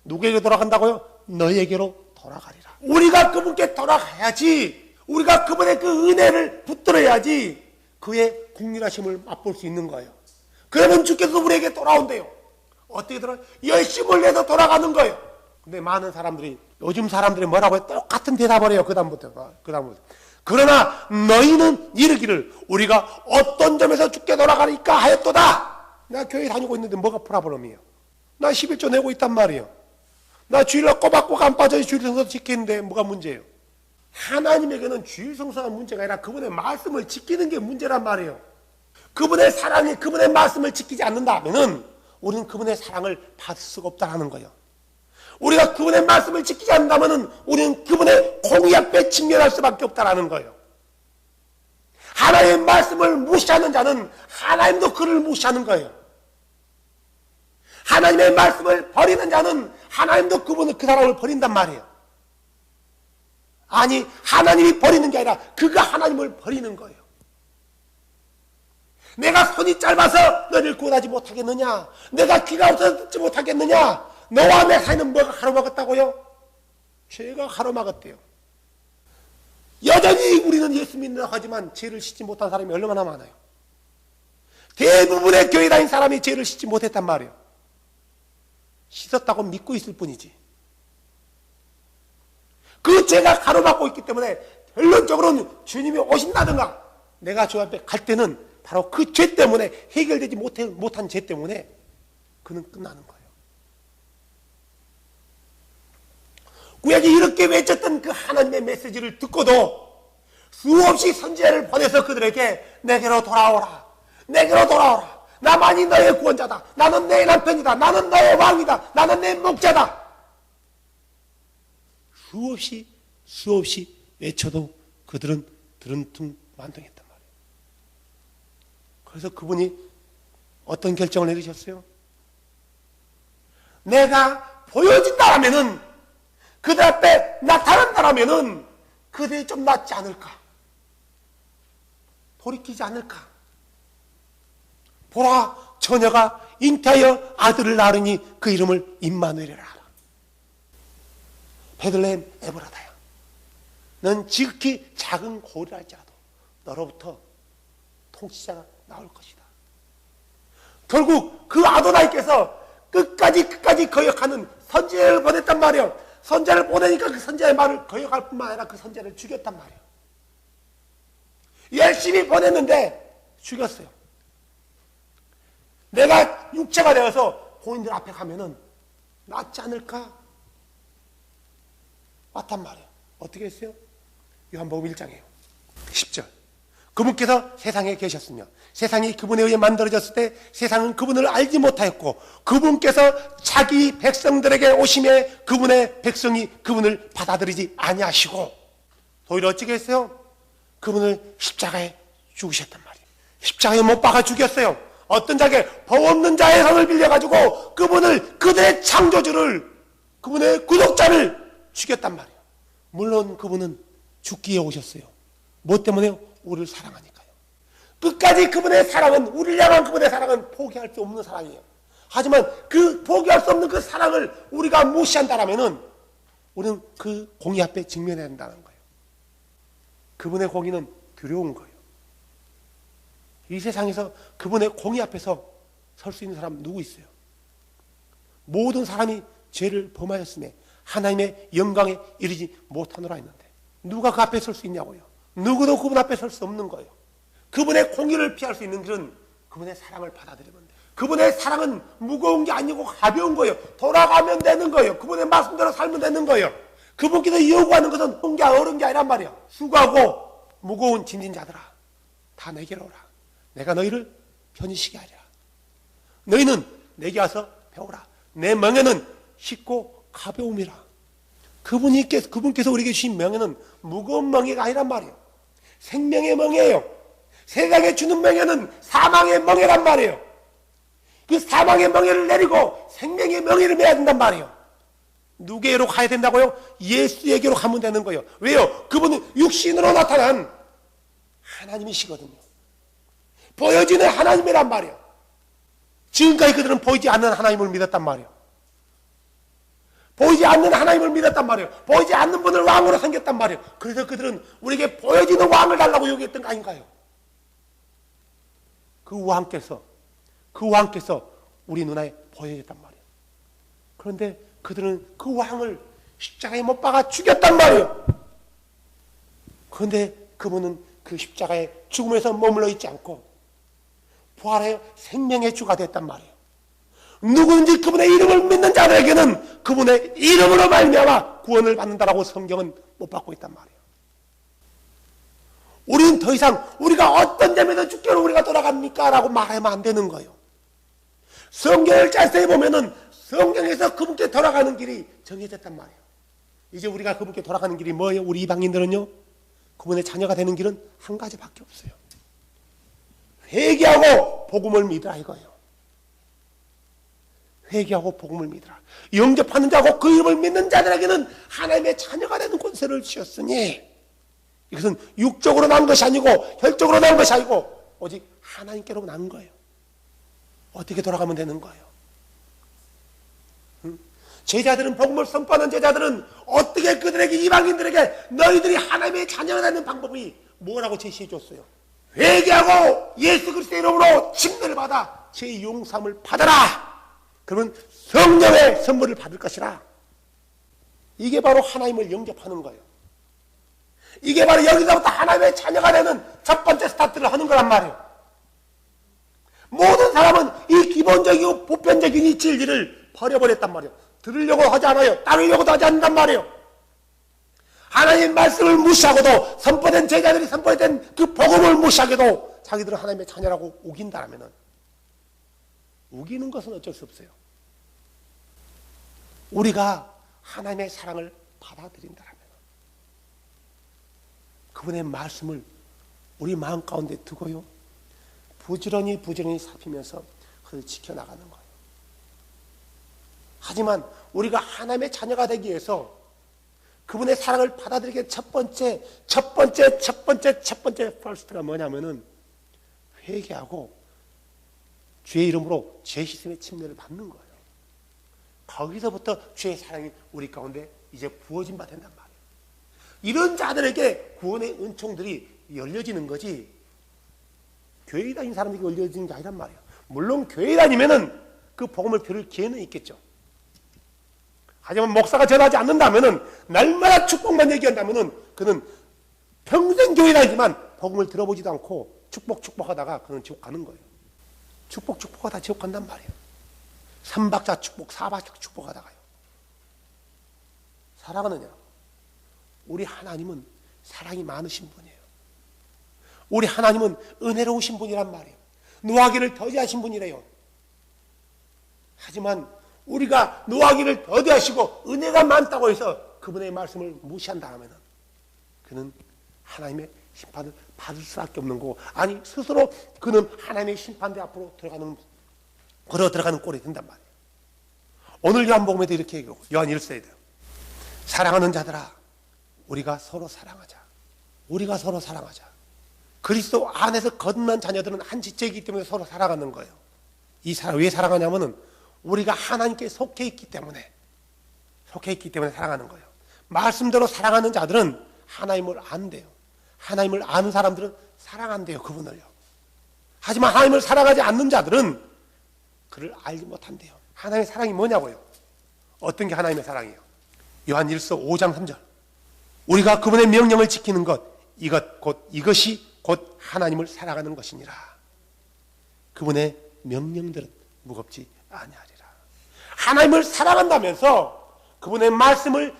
누구에게 돌아간다고요? 너희에게로 돌아가리라. 우리가 그분께 돌아가야지. 우리가 그분의 그 은혜를 붙들어야지 그의 국률하심을 맛볼 수 있는 거예요. 그러면 주께서 우리에게 돌아온대요. 어떻게 돌아요? 열심을 내서 돌아가는 거예요. 근데 많은 사람들이, 요즘 사람들이 뭐라고 해요? 똑같은 대답을 해요. 그 다음부터. 그러나 너희는 이르기를 우리가 어떤 점에서 주께 돌아가니까 하였도다. 나 교회 다니고 있는데 뭐가 프라브럼이에요? 나 11조 내고 있단 말이에요. 나 주일날 꼬박꼬박 안 빠져서 주일 성서 지키는데 뭐가 문제예요? 하나님에게는 주일 성서가 문제가 아니라 그분의 말씀을 지키는 게 문제란 말이에요. 그분의 사랑이, 그분의 말씀을 지키지 않는다면은 우리는 그분의 사랑을 받을 수가 없다는 거예요. 우리가 그분의 말씀을 지키지 않는다면은 우리는 그분의 공의 앞에 직면할 수밖에 없다는 거예요. 하나님의 말씀을 무시하는 자는 하나님도 그를 무시하는 거예요. 하나님의 말씀을 버리는 자는 하나님도 그 사람을 버린단 말이에요. 아니, 하나님이 버리는 게 아니라 그가 하나님을 버리는 거예요. 내가 손이 짧아서 너를 구원하지 못하겠느냐? 내가 귀가 없어서 듣지 못하겠느냐? 너와 내 사이는 뭐가 가로막았다고요? 죄가 가로막았대요. 여전히 우리는 예수 믿는다고 하지만 죄를 씻지 못한 사람이 얼마나 많아요. 대부분의 교회 다닌 사람이 죄를 씻지 못했단 말이에요. 씻었다고 믿고 있을 뿐이지. 그 죄가 가로막고 있기 때문에 결론적으로는 주님이 오신다든가 내가 주 앞에 갈 때는 바로 그 죄 때문에, 해결되지 못한 죄 때문에 그는 끝나는 거예요. 구약이 이렇게 외쳤던 그 하나님의 메시지를 듣고도 수없이 선지자를 보내서 그들에게 내게로 돌아오라. 내게로 돌아오라. 나만이 너의 구원자다. 나는 내 남편이다. 나는 너의 왕이다. 나는 내 목자다. 수없이 외쳐도 그들은 들은퉁만둥했단 말이에요. 그래서 그분이 어떤 결정을 내리셨어요? 내가 보여진다라면은, 그들 앞에 나타난다라면은 그들이 좀 낫지 않을까? 돌이키지 않을까? 보라, 처녀가 잉태하여 아들을 낳으니 그 이름을 임마누엘이라 하라. 베들레헴 에브라다야, 넌 지극히 작은 고리라 할지라도 너로부터 통치자가 나올 것이다. 결국 그 아도나이께서 끝까지 거역하는 선지자를 보냈단 말이에요. 선지자를 보내니까 그 선지자의 말을 거역할 뿐만 아니라 그 선지자를 죽였단 말이에요. 열심히 보냈는데 죽였어요. 내가 육체가 되어서 본인들 앞에 가면은 낫지 않을까? 맞단 말이에요. 어떻게 했어요? 요한복음 1장이에요. 10절. 그분께서 세상에 계셨으며 세상이 그분에 의해 만들어졌을 때 세상은 그분을 알지 못하였고 그분께서 자기 백성들에게 오심에 그분의 백성이 그분을 받아들이지 아니하시고 오히려 어찌게 했어요? 그분을 십자가에 죽으셨단 말이에요. 십자가에 못 박아 죽였어요. 어떤 자에게 법 없는 자의 성을 빌려가지고 그분을, 그들의 창조주를, 그분의 구독자를 죽였단 말이에요. 물론 그분은 죽기에 오셨어요. 뭐 때문에요? 우리를 사랑하니까요. 끝까지 그분의 사랑은, 우리를 향한 그분의 사랑은 포기할 수 없는 사랑이에요. 하지만 그 포기할 수 없는 그 사랑을 우리가 무시한다라면은 우리는 그 공의 앞에 직면해야 한다는 거예요. 그분의 공의는 두려운 거예요. 이 세상에서 그분의 공의 앞에서 설 수 있는 사람 누구 있어요? 모든 사람이 죄를 범하였음에 하나님의 영광에 이르지 못하노라 했는데 누가 그 앞에 설 수 있냐고요? 누구도 그분 앞에 설 수 없는 거예요. 그분의 공의를 피할 수 있는 길은 그분의 사랑을 받아들이면 돼요. 그분의 사랑은 무거운 게 아니고 가벼운 거예요. 돌아가면 되는 거예요. 그분의 말씀대로 살면 되는 거예요. 그분께서 요구하는 것은 어려운 게 아니란 말이에요. 수고하고 무거운 짐진 자들아, 다 내게로 오라. 내가 너희를 편히쉬게 하리라. 너희는 내게 와서 배우라. 내 명예는 쉽고 가벼움이라. 그분께서 우리에게 주신 명예는 무거운 명예가 아니란 말이에요. 생명의 명예예요. 세상에 주는 명예는 사망의 명예란 말이에요. 그 사망의 명예를 내리고 생명의 명예를 매야 된단 말이에요. 누구에게로 가야 된다고요? 예수에게로 가면 되는 거예요. 왜요? 그분은 육신으로 나타난 하나님이시거든요. 보여지는 하나님이란 말이에요. 지금까지 그들은 보이지 않는 하나님을 믿었단 말이에요. 보이지 않는 하나님을 믿었단 말이에요. 보이지 않는 분을 왕으로 섬겼단 말이에요. 그래서 그들은 우리에게 보여지는 왕을 달라고 요구했던 거 아닌가요? 그 왕께서 우리 눈에 보여졌단 말이에요. 그런데 그들은 그 왕을 십자가에 못 박아 죽였단 말이에요. 그런데 그분은 그 십자가의 죽음에서 머물러 있지 않고 부활하여 생명의 주가 됐단 말이에요. 누구든지 그분의 이름을 믿는 자들에게는 그분의 이름으로 말미암아 구원을 받는다라고 성경은 못 받고 있단 말이에요. 우리는 더 이상 우리가 어떤 점에서 주께로 우리가 돌아갑니까? 라고 말하면 안 되는 거예요. 성경을 자세히 보면은 성경에서 그분께 돌아가는 길이 정해졌단 말이에요. 이제 우리가 그분께 돌아가는 길이 뭐예요? 우리 이방인들은요, 그분의 자녀가 되는 길은 한 가지밖에 없어요. 회개하고 복음을 믿으라 이거예요. 회개하고 복음을 믿으라. 영접하는 자고 그 이름을 믿는 자들에게는 하나님의 자녀가 되는 권세를 주셨으니, 이것은 육적으로 난 것이 아니고 혈적으로 난 것이 아니고 오직 하나님께로 난 거예요. 어떻게 돌아가면 되는 거예요? 제자들은, 복음을 선포하는 제자들은 어떻게 그들에게, 이방인들에게 너희들이 하나님의 자녀가 되는 방법이 뭐라고 제시해 줬어요? 회개하고 예수 그리스도의 이름으로 침례를 받아 제 용서함을 받아라. 그러면 성령의 선물을 받을 것이라. 이게 바로 하나님을 영접하는 거예요. 이게 바로 여기서부터 하나님의 자녀가 되는 첫 번째 스타트를 하는 거란 말이에요. 모든 사람은 이 기본적이고 보편적인 이 진리를 버려버렸단 말이에요. 들으려고 하지 않아요. 따르려고도 하지 않는단 말이에요. 하나님의 말씀을 무시하고도 선포된 제자들이 선포된 그 복음을 무시하게도 자기들은 하나님의 자녀라고 우긴다라면 우기는 것은 어쩔 수 없어요. 우리가 하나님의 사랑을 받아들인다라면 그분의 말씀을 우리 마음 가운데 두고요 부지런히 살피면서 그를 지켜나가는 거예요. 하지만 우리가 하나님의 자녀가 되기 위해서 그분의 사랑을 받아들이기 첫 번째 퍼스트가 뭐냐면은 회개하고 주의 이름으로 죄 씻음의 침례를 받는 거예요. 거기서부터 주의 사랑이 우리 가운데 이제 부어진 바 된단 말이에요. 이런 자들에게 구원의 은총들이 열려지는 거지 교회 다니는 사람들에게 열려지는 게 아니란 말이에요. 물론 교회 다니면은 그 복음을 들을 기회는 있겠죠. 하지만 목사가 전하지 않는다면은 날마다 축복만 얘기한다면은 그는 평생 교회 다니지만 복음을 들어보지도 않고 축복하다가 그는 지옥 가는 거예요. 축복하다 지옥 간단 말이에요. 3박자 축복, 4박자 축복하다가요. 사랑하느냐? 우리 하나님은 사랑이 많으신 분이에요. 우리 하나님은 은혜로우신 분이란 말이에요. 노하기를 더디하신 분이래요. 하지만 우리가 노하기를 더디하시고 은혜가 많다고 해서 그분의 말씀을 무시한다면 그는 하나님의 심판을 받을 수밖에 없는 거고 아니 스스로 그는 하나님의 심판대 앞으로 들어가는 꼴이 된단 말이에요. 오늘 요한복음에도 이렇게 얘기하고 요한 1서에도 사랑하는 자들아 우리가 서로 사랑하자. 우리가 서로 사랑하자. 그리스도 안에서 거듭난 자녀들은 한 지체이기 때문에 서로 사랑하는 거예요. 이 사랑 왜 사랑하냐면은 우리가 하나님께 속해 있기 때문에 사랑하는 거예요. 말씀대로 사랑하는 자들은 하나님을 안대요. 하나님을 아는 사람들은 사랑한대요. 그분을요. 하지만 하나님을 사랑하지 않는 자들은 그를 알지 못한대요. 하나님의 사랑이 뭐냐고요? 어떤 게 하나님의 사랑이에요? 요한 1서 5장 3절 우리가 그분의 명령을 지키는 것 이것이 곧 하나님을 사랑하는 것이니라. 그분의 명령들은 무겁지 아니하리라. 하나님을 사랑한다면서 그분의 말씀을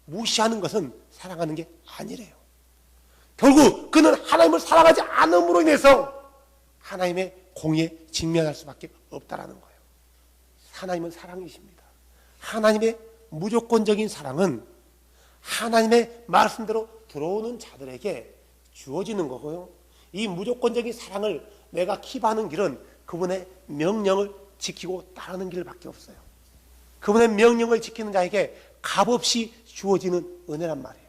무시하는 것은 사랑하는 게 아니래요. 결국 그는 하나님을 사랑하지 않음으로 인해서 하나님의 공의에 직면할 수밖에 없다라는 거예요. 하나님은 사랑이십니다. 하나님의 무조건적인 사랑은 하나님의 말씀대로 들어오는 자들에게 주어지는 거고요. 이 무조건적인 사랑을 내가 킵하는 길은 그분의 명령을 지키고 따르는 길밖에 없어요. 그분의 명령을 지키는 자에게 값없이 주어지는 은혜란 말이에요.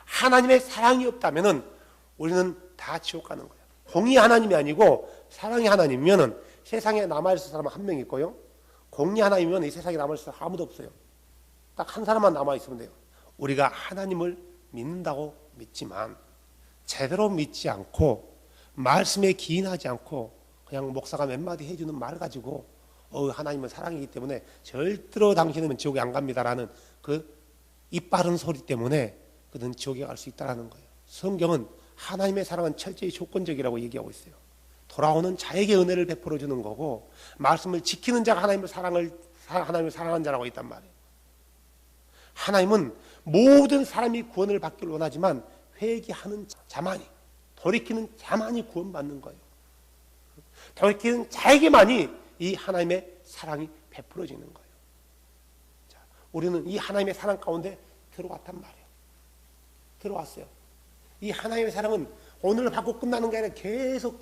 하나님의 사랑이 없다면 우리는 다 지옥 가는 거예요. 공의 하나님이 아니고 사랑의 하나님이면 세상에 남아있을 사람은 한 명 있고요. 공의 하나님이면 이 세상에 남아있을 사람 아무도 없어요. 딱 한 사람만 남아있으면 돼요. 우리가 하나님을 믿는다고 믿지만 제대로 믿지 않고 말씀에 기인하지 않고 그냥 목사가 몇 마디 해주는 말 가지고 하나님은 사랑이기 때문에 절대로 당신은 지옥에 안 갑니다라는 그 이빠른 소리 때문에 그는 지옥에 갈 수 있다는 거예요. 성경은 하나님의 사랑은 철저히 조건적이라고 얘기하고 있어요. 돌아오는 자에게 은혜를 베풀어 주는 거고 말씀을 지키는 자가 하나님을 사랑하는 자라고 있단 말이에요. 하나님은 모든 사람이 구원을 받기를 원하지만 회개하는 자만이 돌이키는 자만이 구원받는 거예요. 돌이키는 자에게만이 이 하나님의 사랑이 베풀어지는 거예요. 자, 우리는 이 하나님의 사랑 가운데 들어왔단 말이에요. 들어왔어요. 이 하나님의 사랑은 오늘 받고 끝나는 게 아니라 계속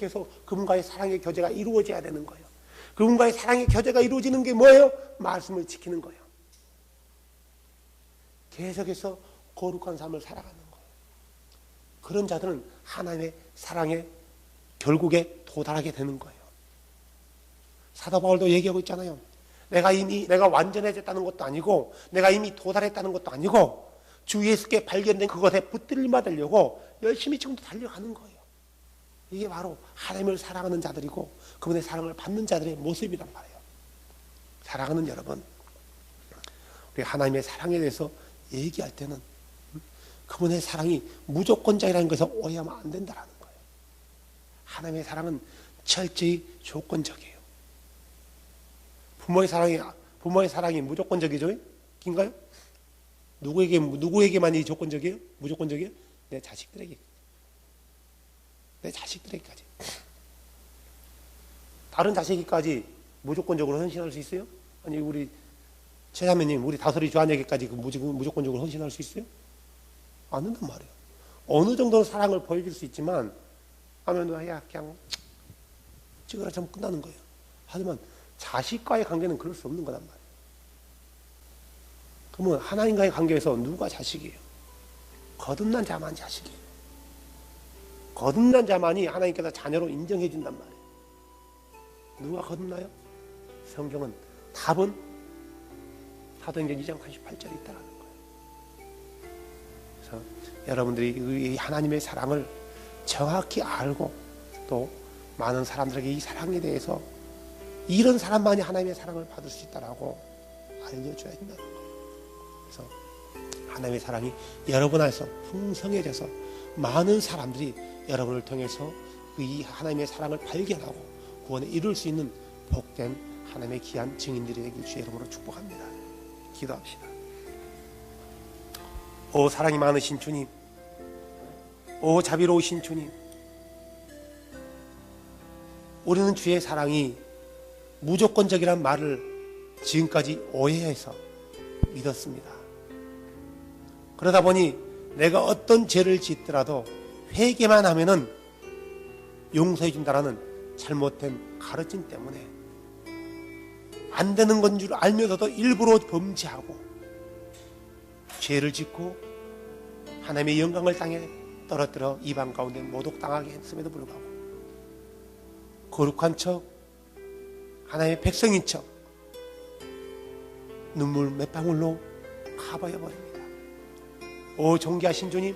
그분과의 사랑의 교제가 이루어져야 되는 거예요. 그분과의 사랑의 교제가 이루어지는 게 뭐예요? 말씀을 지키는 거예요. 계속해서 거룩한 삶을 살아가는 거예요. 그런 자들은 하나님의 사랑에 결국에 도달하게 되는 거예요. 사도 바울도 얘기하고 있잖아요. 내가 완전해졌다는 것도 아니고 내가 이미 도달했다는 것도 아니고 주 예수께 발견된 그것에 붙들림 받으려고 열심히 지금도 달려가는 거예요. 이게 바로 하나님을 사랑하는 자들이고 그분의 사랑을 받는 자들의 모습이란 말이에요. 사랑하는 여러분, 우리 하나님의 사랑에 대해서 얘기할 때는 그분의 사랑이 무조건적이라는 것을 오해하면 안 된다는 거예요. 하나님의 사랑은 철저히 조건적이에요. 부모의 사랑이 무조건적이죠? 인가요? 누구에게만이 조건적이에요? 무조건적이에요? 내 자식들에게. 내 자식들에게까지. 다른 자식에게까지 무조건적으로 헌신할 수 있어요? 아니, 우리 최자매님, 우리 다솔이 조한에게까지 무조건적으로 헌신할 수 있어요? 안 된단 말이에요. 어느 정도는 사랑을 보여줄 수 있지만, 하면, 야, 그냥, 찍어라 좀 끝나는 거예요. 하지만, 자식과의 관계는 그럴 수 없는 거란 말이에요. 그러면 하나님과의 관계에서 누가 자식이에요? 거듭난 자만 자식이에요. 거듭난 자만이 하나님께서 자녀로 인정해 준단 말이에요. 누가 거듭나요? 성경은 답은 사도행전 2장 38절에 있다는 거예요. 그래서 여러분들이 이 하나님의 사랑을 정확히 알고 또 많은 사람들에게 이 사랑에 대해서 이런 사람만이 하나님의 사랑을 받을 수 있다라고 알려줘야 된다는 거예요. 그래서 하나님의 사랑이 여러분 안에서 풍성해져서 많은 사람들이 여러분을 통해서 이 하나님의 사랑을 발견하고 구원에 이룰 수 있는 복된 하나님의 귀한 증인들이 되길 주의 이름으로 축복합니다. 기도합시다. 오 사랑이 많으신 주님, 오 자비로우신 주님, 우리는 주의 사랑이 무조건적이란 말을 지금까지 오해해서 믿었습니다. 그러다 보니 내가 어떤 죄를 짓더라도 회개만 하면은 용서해 준다라는 잘못된 가르침 때문에 안 되는 건 줄 알면서도 일부러 범죄하고 죄를 짓고 하나님의 영광을 땅에 떨어뜨려 이방 가운데 모독당하게 했음에도 불구하고 거룩한 척 하나님의 백성인 척 눈물 몇 방울로 가버려 버립니다. 오 존귀하신 주님,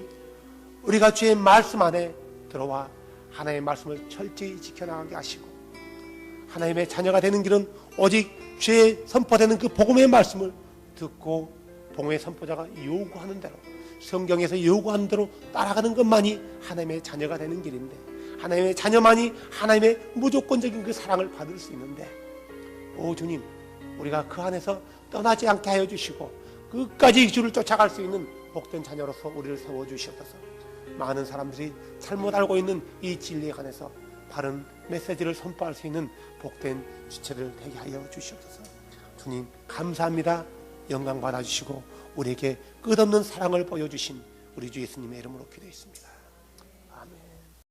우리가 주의 말씀 안에 들어와 하나님의 말씀을 철저히 지켜나가게 하시고 하나님의 자녀가 되는 길은 오직 주의 선포되는 그 복음의 말씀을 듣고 복음의 선포자가 요구하는 대로 성경에서 요구하는 대로 따라가는 것만이 하나님의 자녀가 되는 길인데 하나님의 자녀만이 하나님의 무조건적인 그 사랑을 받을 수 있는데 오 주님, 우리가 그 안에서 떠나지 않게 하여 주시고 끝까지 주를 쫓아갈 수 있는 복된 자녀로서 우리를 세워주시옵소서. 많은 사람들이 잘못 알고 있는 이 진리에 관해서 바른 메시지를 선포할 수 있는 복된 지체를 되게 하여 주시옵소서. 주님 감사합니다. 영광 받아주시고 우리에게 끝없는 사랑을 보여주신 우리 주 예수님의 이름으로 기도했습니다.